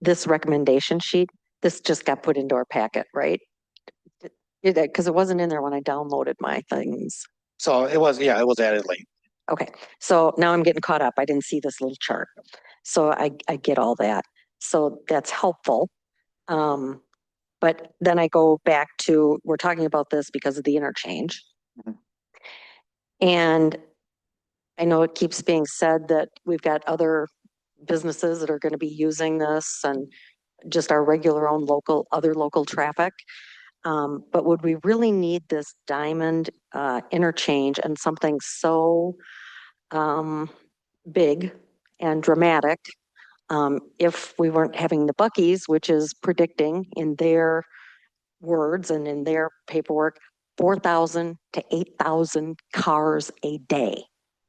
[SPEAKER 4] this recommendation sheet, this just got put into our packet, right? Because it wasn't in there when I downloaded my things.
[SPEAKER 8] So it was added late.
[SPEAKER 4] Okay, so now I'm getting caught up. I didn't see this little chart. So I get all that. So that's helpful. But then I go back to, we're talking about this because of the interchange.
[SPEAKER 8] Mm-hmm.
[SPEAKER 4] And I know it keeps being said that we've got other businesses that are going to be using this and just our regular own other local traffic. But would we really need this diamond interchange and something so big and dramatic if we weren't having the Buc-ee's, which is predicting in their words and in their paperwork, 4,000 to 8,000 cars a day.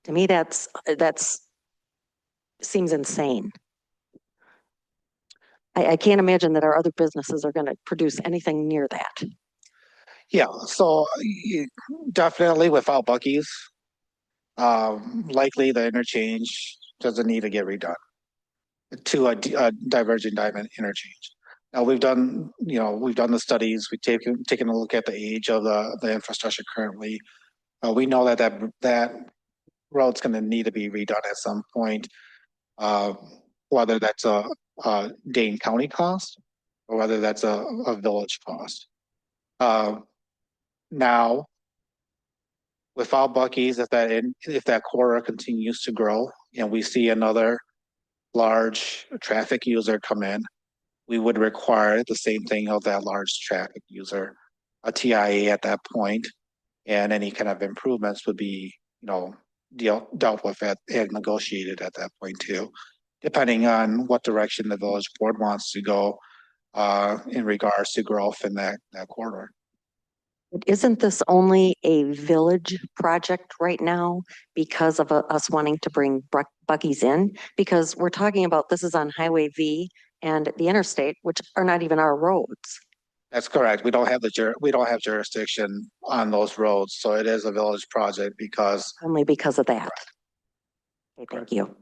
[SPEAKER 4] To me, that's seems insane. I can't imagine that our other businesses are going to produce anything near that.
[SPEAKER 8] Yeah, so definitely without Buc-ee's, likely the interchange doesn't need to get redone to a diverging diamond interchange. Now we've done the studies. We've taken a look at the age of the infrastructure currently. We know that road's going to need to be redone at some point, whether that's a Dane County cost or whether that's a village cost. Now, without Buc-ee's, if that corridor continues to grow and we see another large traffic user come in, we would require the same thing of that large traffic user, a TIA at that point, and any kind of improvements would be, dealt with and negotiated at that point too, depending on what direction the village board wants to go in regards to growth in that corridor.
[SPEAKER 4] Isn't this only a village project right now because of us wanting to bring Buc-ee's in? Because we're talking about this is on Highway V and the interstate, which are not even our roads.
[SPEAKER 8] That's correct. We don't have jurisdiction on those roads, so it is a village project because
[SPEAKER 4] only because of that. Okay, thank you.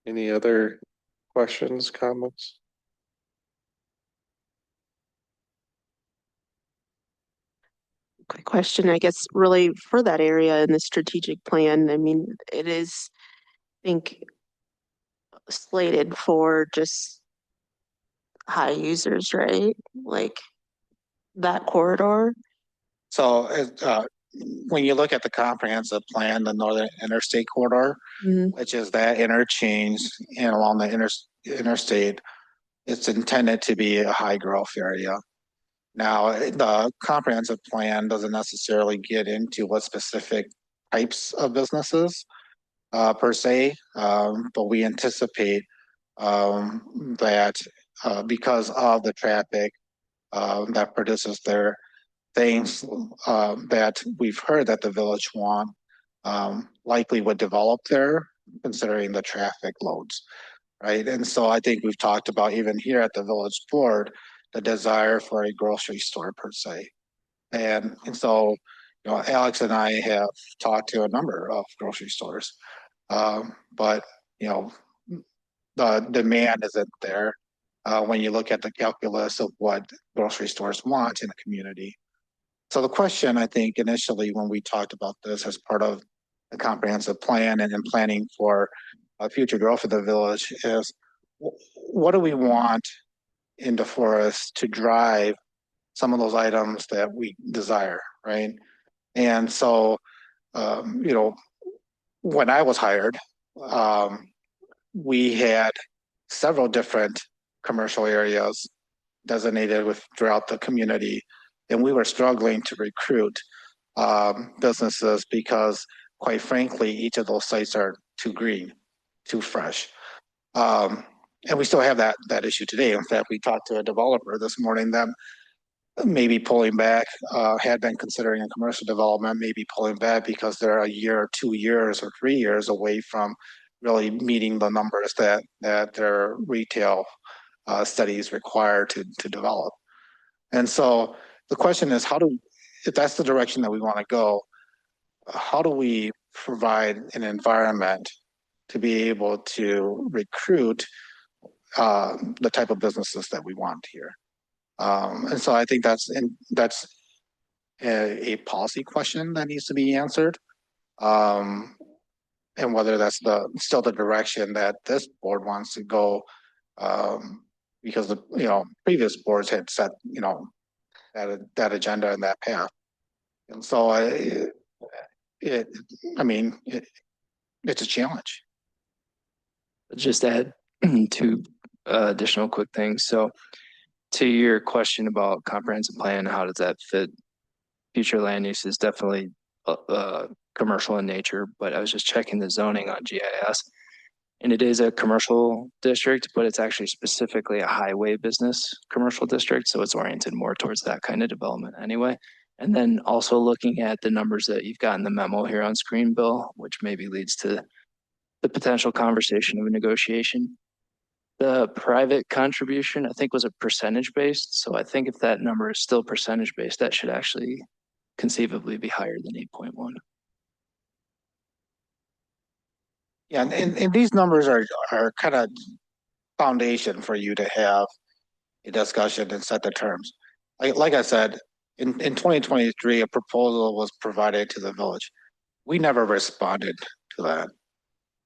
[SPEAKER 1] Any other questions, comments?
[SPEAKER 11] Quick question, I guess, really for that area in the strategic plan. I mean, it is, I think, slated for just high users, right? Like that corridor.
[SPEAKER 8] So when you look at the comprehensive plan, the Northern Interstate Corridor, which is that interchange and along the interstate, it's intended to be a high growth area. Now, the comprehensive plan doesn't necessarily get into what specific types of businesses per se, but we anticipate that because of the traffic that produces there, things that we've heard that the village want likely would develop there, considering the traffic loads, right? And so I think we've talked about even here at the village board, the desire for a grocery store per se. And so, Alex and I have talked to a number of grocery stores, but, the demand isn't there when you look at the calculus of what grocery stores want in a community. So the question, I think, initially when we talked about this as part of the comprehensive plan and in planning for future growth of the village is, what do we want in DeForest to drive some of those items that we desire, right? And so, when I was hired, we had several different commercial areas designated throughout the community, and we were struggling to recruit businesses because, quite frankly, each of those sites are too green, too fresh. And we still have that issue today. In fact, we talked to a developer this morning that may be pulling back, had been considering a commercial development, maybe pulling back because they're a year or 2 years or 3 years away from really meeting the numbers that their retail studies require to develop. And so the question is, if that's the direction that we want to go, how do we provide an environment to be able to recruit the type of businesses that we want here? And so I think that's a policy question that needs to be answered. And whether that's still the direction that this board wants to go, because the, previous boards had set, that agenda and that path. And so it's a challenge.
[SPEAKER 5] Just add two additional quick things. So to your question about comprehensive plan, how does that fit future land use is definitely commercial in nature, but I was just checking the zoning on GIS. And it is a commercial district, but it's actually specifically a highway business commercial district. So it's oriented more towards that kind of development anyway. And then also looking at the numbers that you've got in the memo here on screen, Bill, which maybe leads to the potential conversation of a negotiation. The private contribution, I think, was a percentage based. So I think if that number is still percentage based, that should actually conceivably be higher than 8.1.
[SPEAKER 8] Yeah, and these numbers are kind of foundation for you to have a discussion and set the terms. Like I said, in 2023, a proposal was provided to the village. We never responded to that.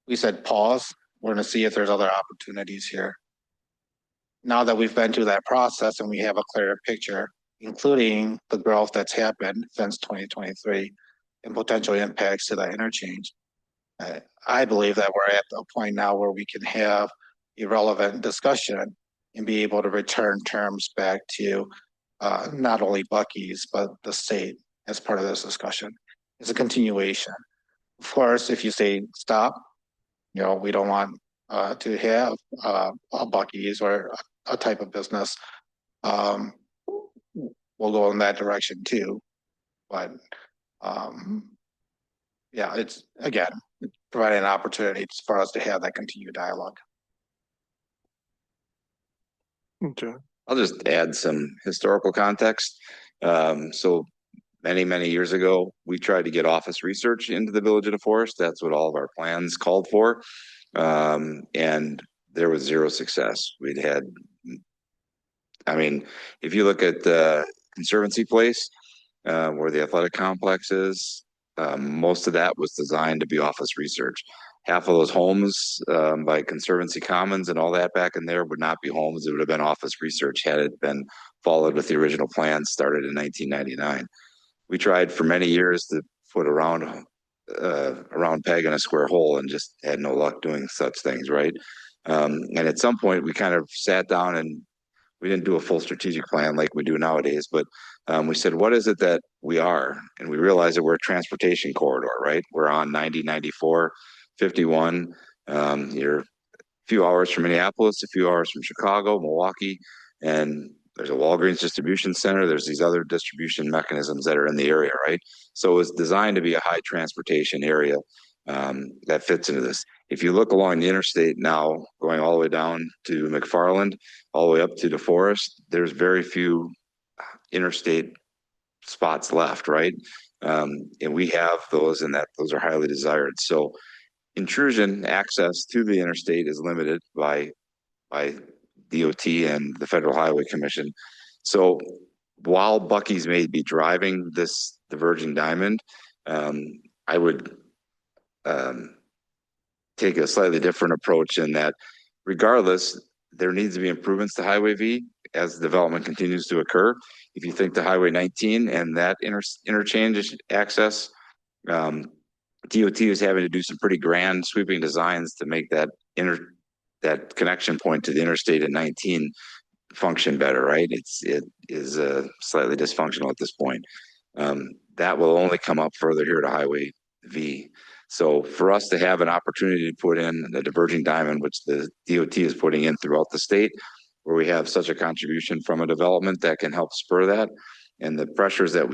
[SPEAKER 8] We said, pause, we're gonna see if there's other opportunities here. Now that we've been through that process and we have a clearer picture, including the growth that's happened since 2023 and potential impacts to that interchange, I believe that we're at a point now where we can have a relevant discussion and be able to return terms back to not only Buc-ee's, but the state as part of this discussion. It's a continuation. Of course, if you say stop, we don't want to have a Buc-ee's or a type of business. We'll go in that direction too. But yeah, it's again, providing an opportunity for us to have that continued dialogue.
[SPEAKER 1] Okay.
[SPEAKER 3] I'll just add some historical context. So many years ago, we tried to get office research into the Village of DeForest. That's what all of our plans called for. And there was zero success. If you look at the Conservancy Place, where the athletic complex is, most of that was designed to be office research. Half of those homes by Conservancy Commons and all that back in there would not be homes. It would have been office research had it been followed with the original plan started in 1999. We tried for many years to put a round peg in a square hole and just had no luck doing such things, right? And at some point we kind of sat down and we didn't do a full strategic plan like we do nowadays, but we said, what is it that we are? And we realized that we're a transportation corridor, right? We're on 90, 94, 51. You're a few hours from Minneapolis, a few hours from Chicago, Milwaukee, and there's a Walgreens distribution center. There's these other distribution mechanisms that are in the area, right? So it was designed to be a high transportation area that fits into this. If you look along the interstate now, going all the way down to McFarland, all the way up to DeForest, there's very few interstate spots left, right? And we have those, and those are highly desired. So intrusion access to the interstate is limited by DOT and the Federal Highway Commission. So while Buc-ee's may be driving the Virgin Diamond, I would take a slightly different approach in that regardless, there needs to be improvements to Highway V as development continues to occur. If you think to Highway 19 and that interchange access, DOT is having to do some pretty grand sweeping designs to make that connection point to the interstate at 19 function better, right? It is slightly dysfunctional at this point. That will only come up further here to Highway V. So for us to have an opportunity to put in the diverging diamond, which the DOT is putting in throughout the state, where we have such a contribution from a development that can help spur that, and the pressures that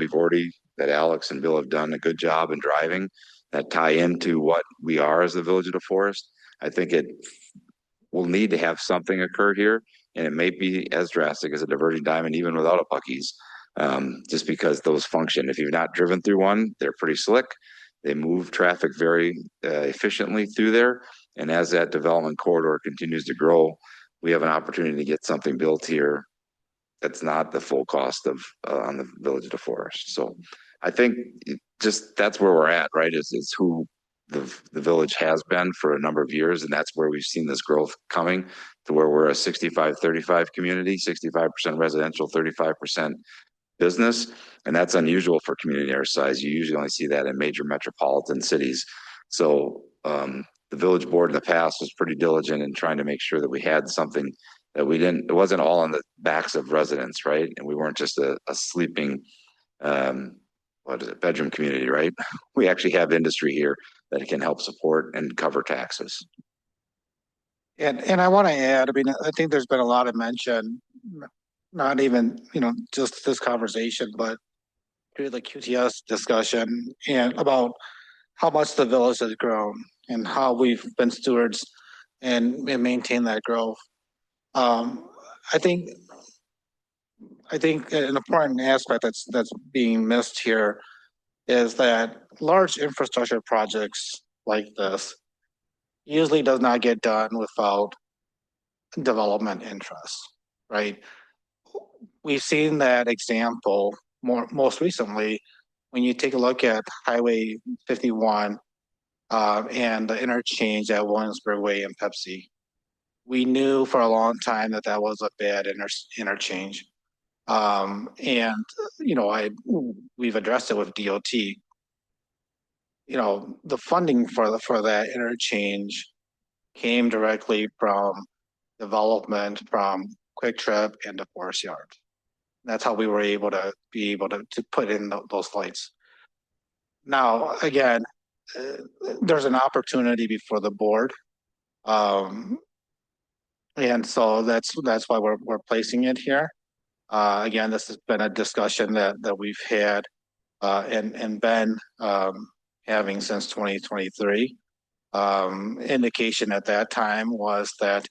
[SPEAKER 3] that Alex and Bill have done a good job in driving that tie into what we are as the Village of DeForest, I think it will need to have something occur here, and it may be as drastic as a diverging diamond even without a Buc-ee's, just because those function. If you've not driven through one, they're pretty slick. They move traffic very efficiently through there. And as that development corridor continues to grow, we have an opportunity to get something built here that's not the full cost of on the Village of DeForest. So I think that's where we're at, right? Is who the village has been for a number of years, and that's where we've seen this growth coming to where we're a 65-35 community, 65% residential, 35% business. And that's unusual for a community our size. You usually only see that in major metropolitan cities. So the village board in the past was pretty diligent in trying to make sure that we had something that it wasn't all on the backs of residents, right? And we weren't just a sleeping, bedroom community, right? We actually have industry here that can help support and cover taxes.
[SPEAKER 8] And I want to add, I mean, I think there's been a lot of mention, not even, just this conversation, but through the QTS discussion and about how much the village has grown and how we've been stewards and maintain that growth. I think an important aspect that's being missed here is that large infrastructure projects like this usually does not get done without development interests, right? We've seen that example most recently when you take a look at Highway 51 and the interchange at Williamsburg Way and Pepsi. We knew for a long time that was a bad interchange. And we've addressed it with DOT. The funding for that interchange came directly from development from Quick Trip and the Forest Yard. That's how we were able to put in those lights. Now, again, there's an opportunity before the board. And so that's why we're placing it here. Again, this has been a discussion that we've had and been having since 2023. Indication at that time was that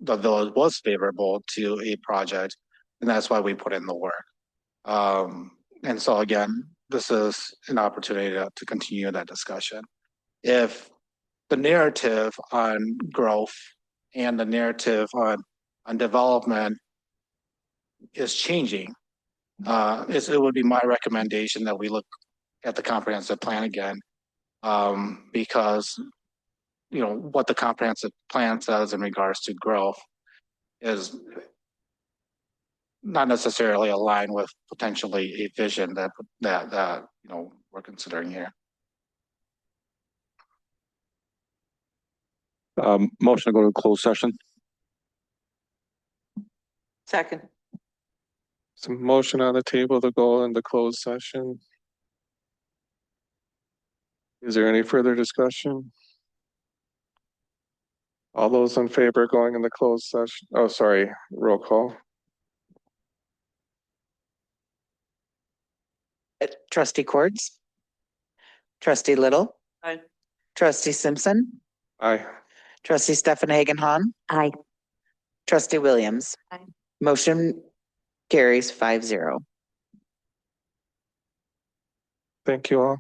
[SPEAKER 8] the village was favorable to a project, and that's why we put in the work. And so again, this is an opportunity to continue that discussion. If the narrative on growth and the narrative on development is changing, it would be my recommendation that we look at the comprehensive plan again, because what the comprehensive plan says in regards to growth is not necessarily aligned with potentially a vision that we're considering here.
[SPEAKER 7] Motion to go to closed session.
[SPEAKER 2] Second.
[SPEAKER 1] Some motion on the table to go into closed session. Is there any further discussion? All those in favor of going in the closed session? Oh, sorry, roll call.
[SPEAKER 17] Trustee Cords. Trustee Little.
[SPEAKER 2] Aye.
[SPEAKER 17] Trustee Simpson.
[SPEAKER 1] Aye.
[SPEAKER 17] Trustee Stefan Hagenhan.
[SPEAKER 4] Aye.
[SPEAKER 17] Trustee Williams.
[SPEAKER 11] Aye.
[SPEAKER 17] Motion carries 5-0.
[SPEAKER 1] Thank you all.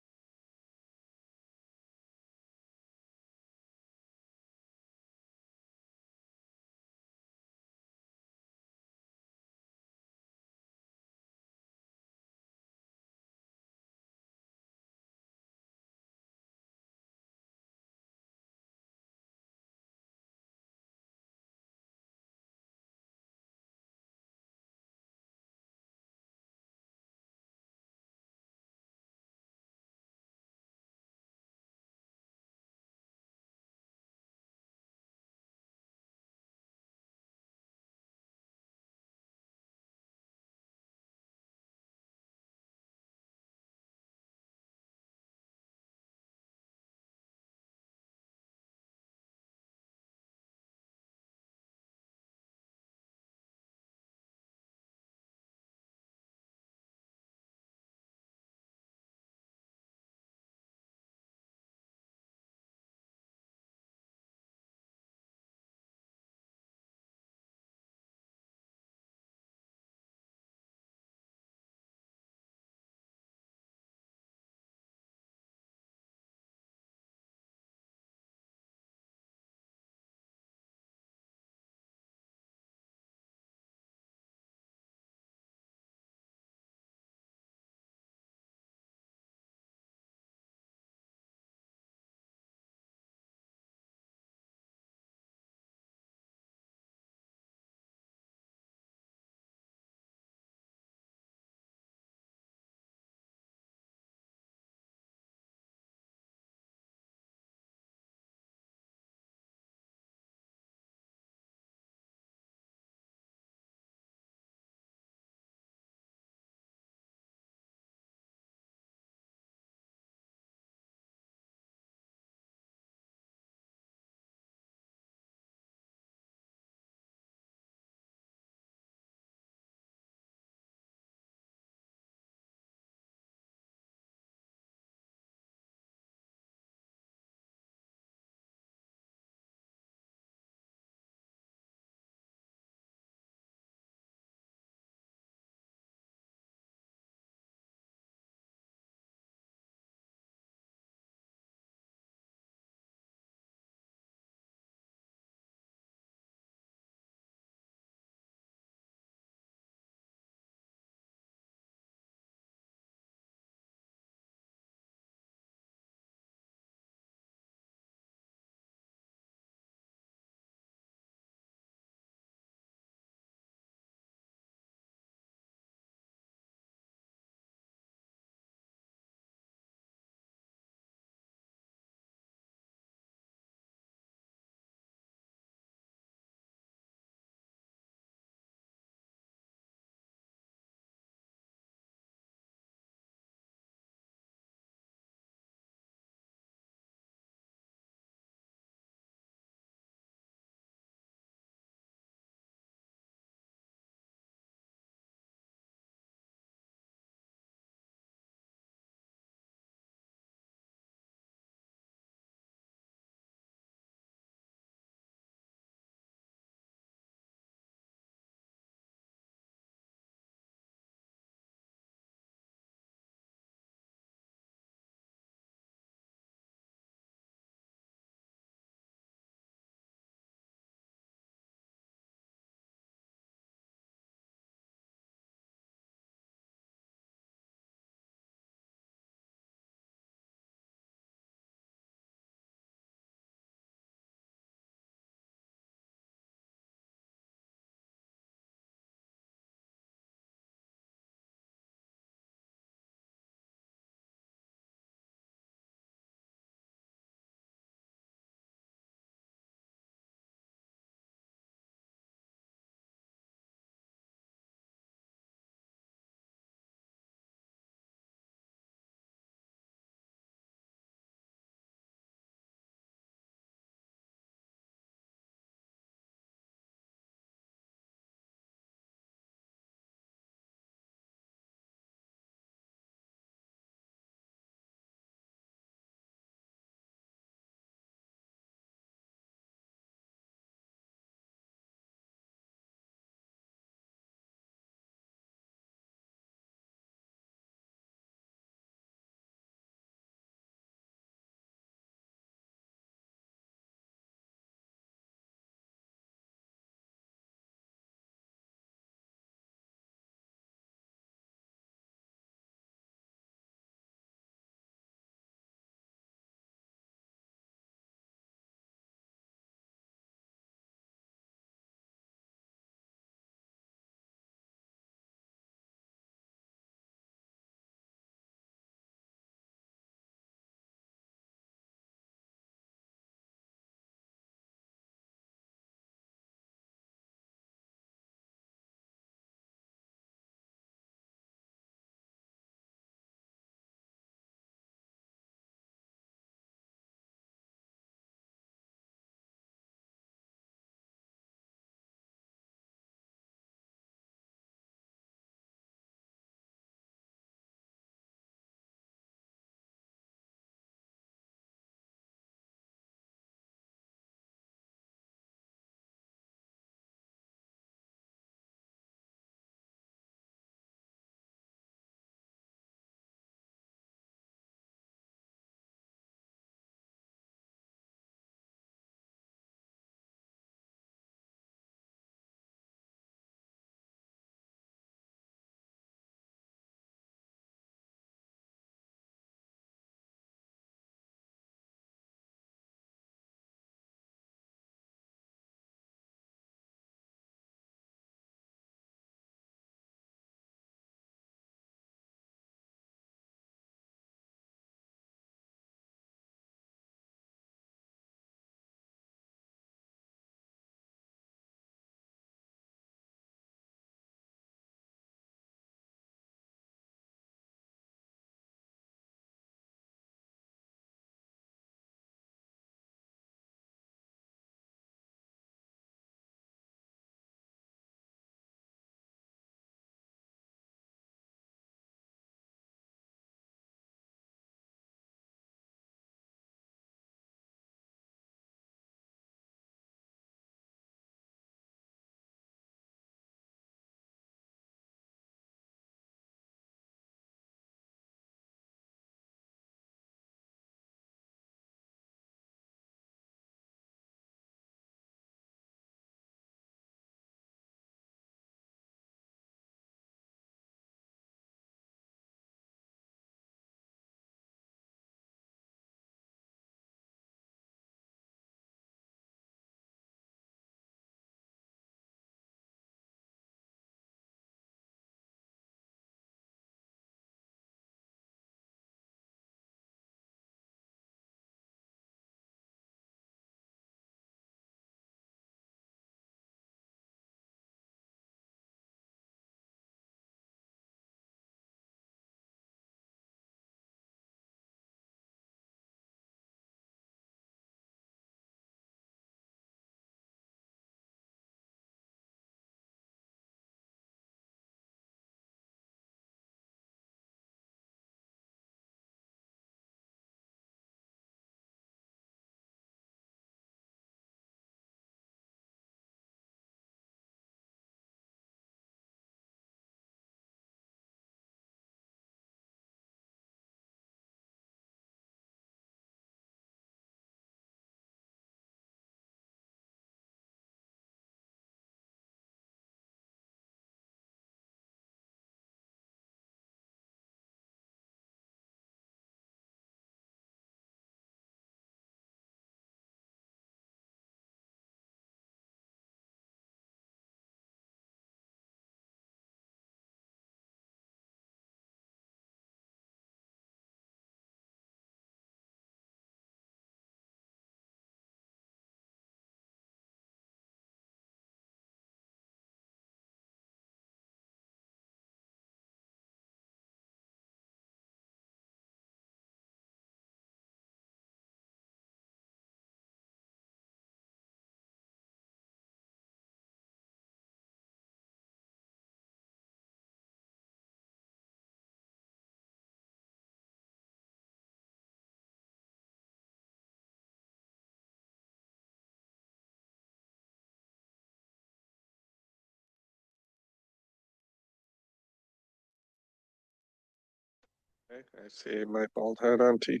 [SPEAKER 1] Okay, I see my bald head on TV.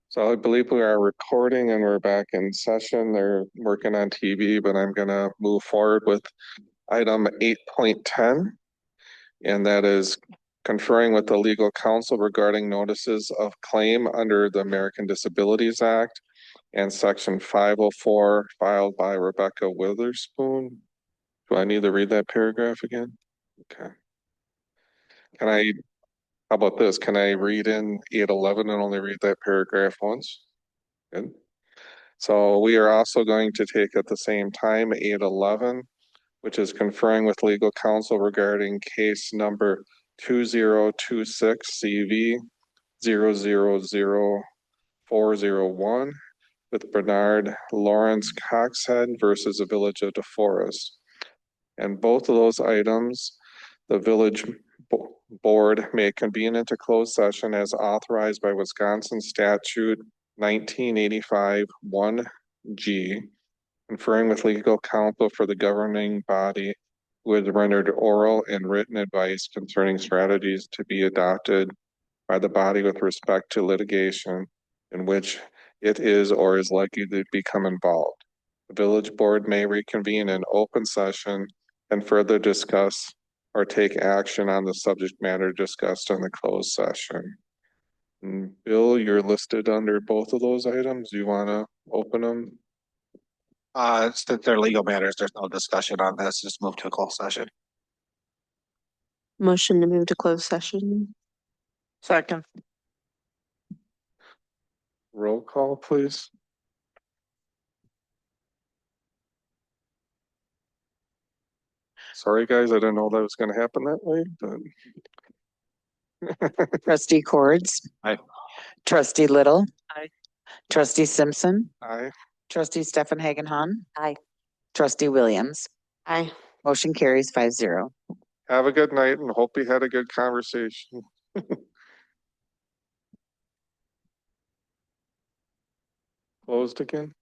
[SPEAKER 1] So I believe we are recording and we're back in session. They're working on TV, but I'm gonna move forward with item 8.10. And that is conferring with the legal counsel regarding notices of claim under the American Disabilities Act and section 504 filed by Rebecca Witherspoon. Do I need to read that paragraph again? Okay. How about this? Can I read in 811 and only read that paragraph once? Good. So we are also going to take at the same time 811, which is conferring with legal counsel regarding case number 2026 CV 000401 with Bernard Lawrence Coxhead versus the Village of DeForest. And both of those items, the village board may convene into closed session as authorized by Wisconsin statute 1985 1G, conferring with legal counsel for the governing body who has rendered oral and written advice concerning strategies to be adopted by the body with respect to litigation in which it is or is likely to become involved. The village board may reconvene in open session and further discuss or take action on the subject matter discussed in the closed session. And Bill, you're listed under both of those items. Do you want to open them?
[SPEAKER 8] It's that they're legal matters. There's no discussion on this. Just move to a closed session.
[SPEAKER 11] Motion to move to closed session.
[SPEAKER 2] Second.
[SPEAKER 1] Roll call, please. Sorry, guys, I didn't know that was going to happen that way, but.
[SPEAKER 17] Trustee Cords.
[SPEAKER 7] Aye.
[SPEAKER 17] Trustee Little.
[SPEAKER 2] Aye.
[SPEAKER 17] Trustee Simpson.
[SPEAKER 1] Aye.
[SPEAKER 17] Trustee Stefan Hagenhon.
[SPEAKER 4] Aye.
[SPEAKER 17] Trustee Williams.
[SPEAKER 11] Aye.
[SPEAKER 17] Motion carries 5-0.
[SPEAKER 1] Have a good night and hope you had a good conversation. Closed again?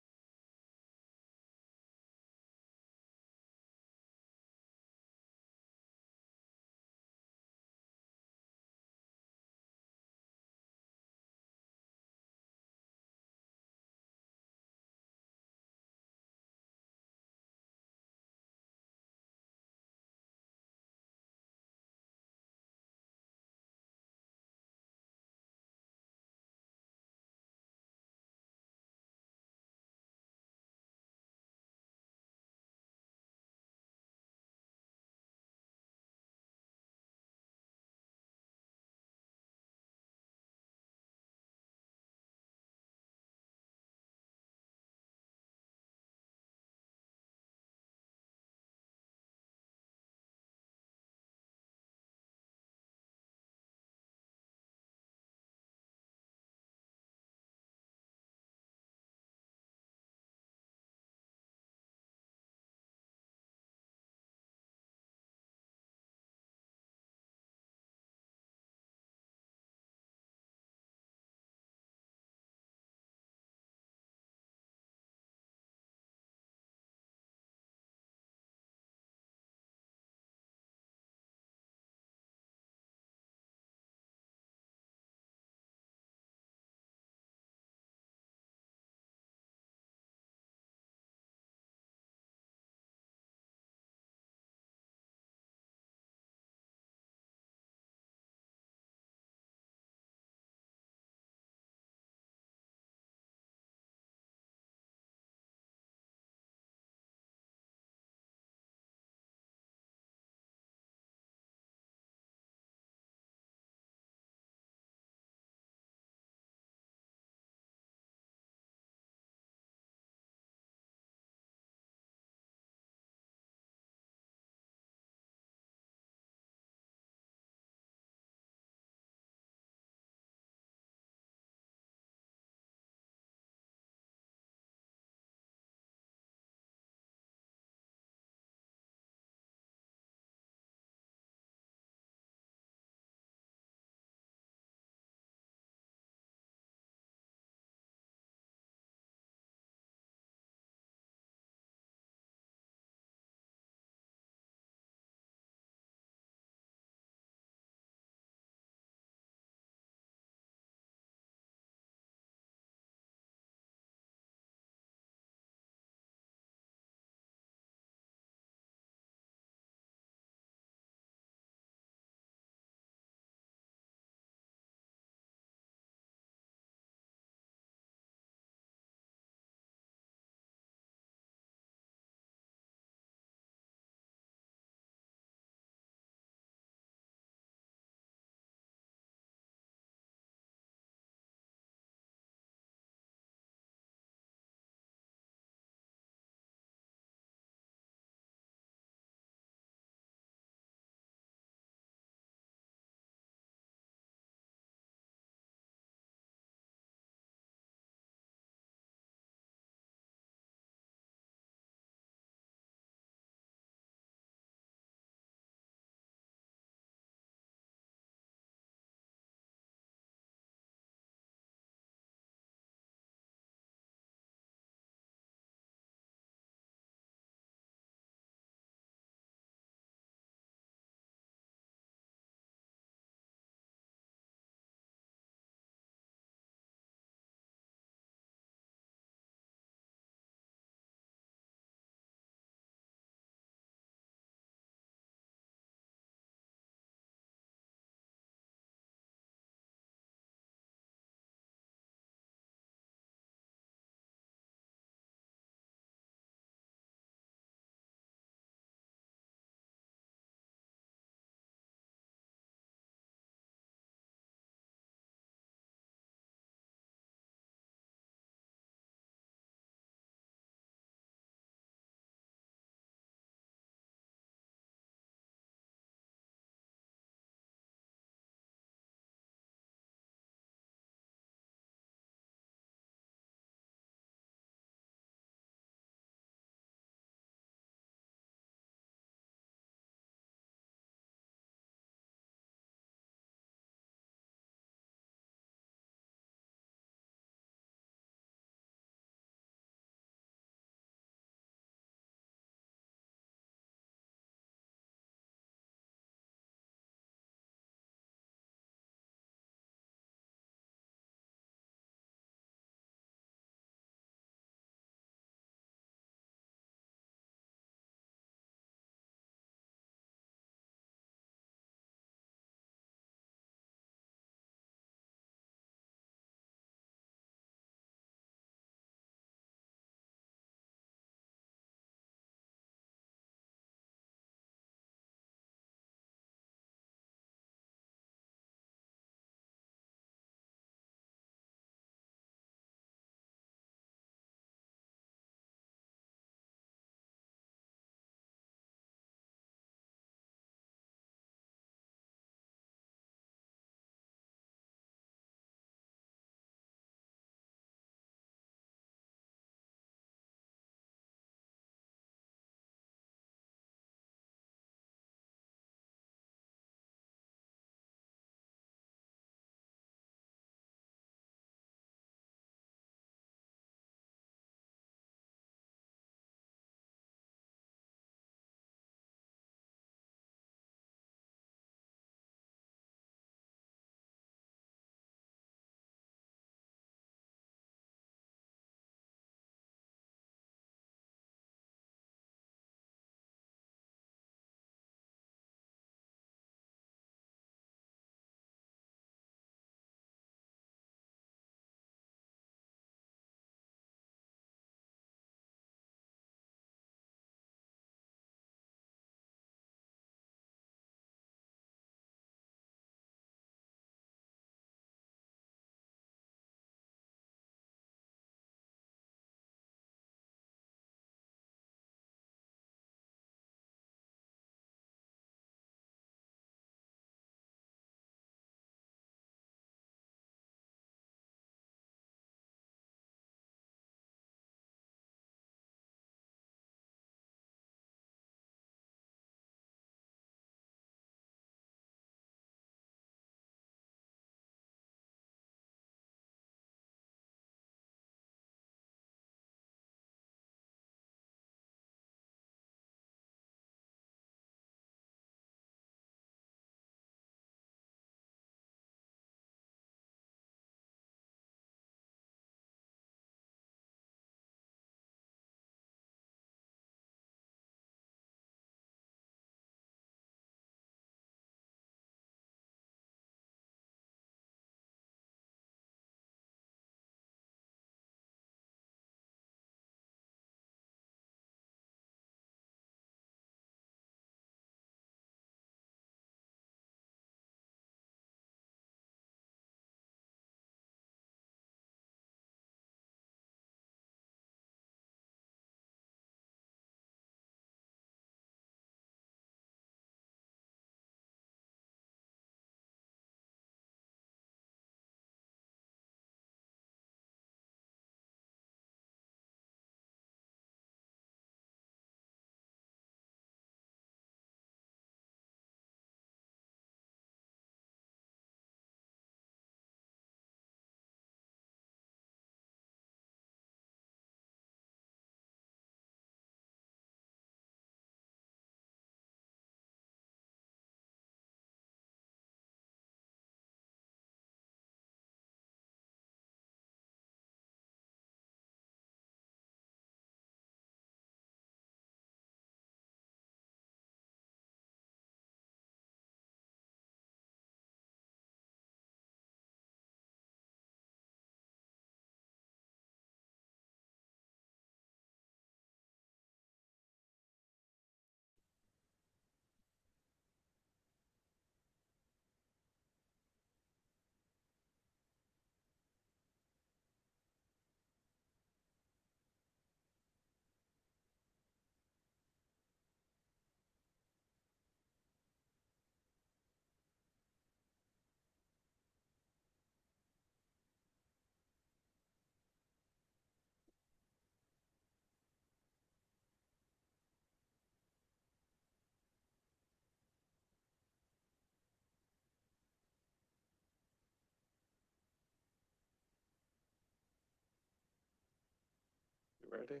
[SPEAKER 1] Ready?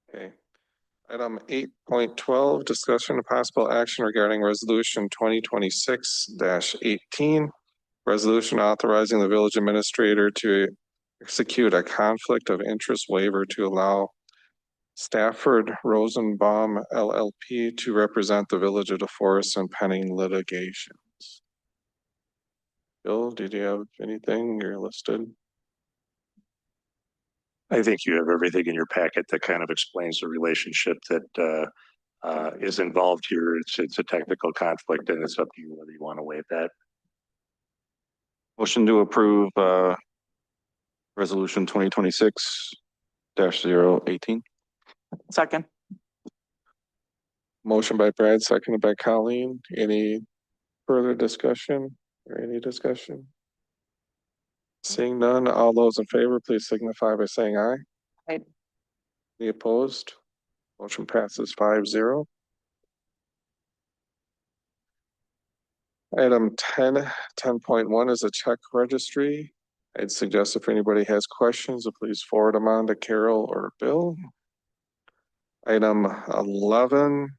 [SPEAKER 1] Okay. Item 8.12, discussion of possible action regarding resolution 2026-18. Resolution authorizing the village administrator to execute a conflict of interest waiver to allow Stafford Rosenbaum LLP to represent the village of DeForest in pending litigations. Bill, did you have anything you're listed?
[SPEAKER 12] I think you have everything in your packet that kind of explains the relationship that is involved here. It's a technical conflict, and it's up to you whether you want to waive that.
[SPEAKER 7] Motion to approve, resolution 2026-018.
[SPEAKER 2] Second.
[SPEAKER 1] Motion by Brad, seconded by Colleen. Any further discussion or any discussion? Seeing none, all those in favor, please signify by saying aye.
[SPEAKER 2] Aye.
[SPEAKER 1] Any opposed? Motion passes 5-0. Item 10.1 is a check registry. I'd suggest if anybody has questions, please forward them on to Carol or Bill. Item 11.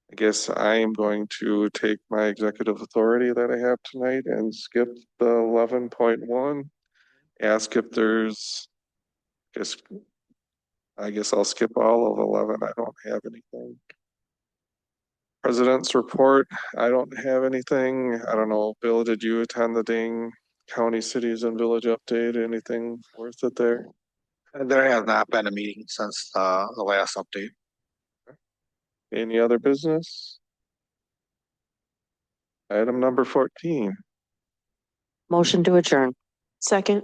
[SPEAKER 1] I guess I am going to take my executive authority that I have tonight and skip the 11.1. Ask if there's, I guess I'll skip all of 11. I don't have anything. President's report. I don't have anything. I don't know. Bill, did you attend the Dane County Cities and Village update? Anything worth it there?
[SPEAKER 8] There has not been a meeting since the last update.
[SPEAKER 1] Any other business? Item number 14.
[SPEAKER 4] Motion to adjourn.
[SPEAKER 11] Second.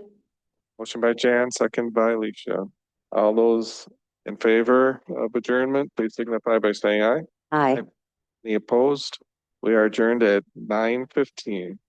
[SPEAKER 1] Motion by Jan, second by Alicia. All those in favor of adjournment, please signify by saying aye.
[SPEAKER 4] Aye.
[SPEAKER 1] Any opposed? We are adjourned at 9:15.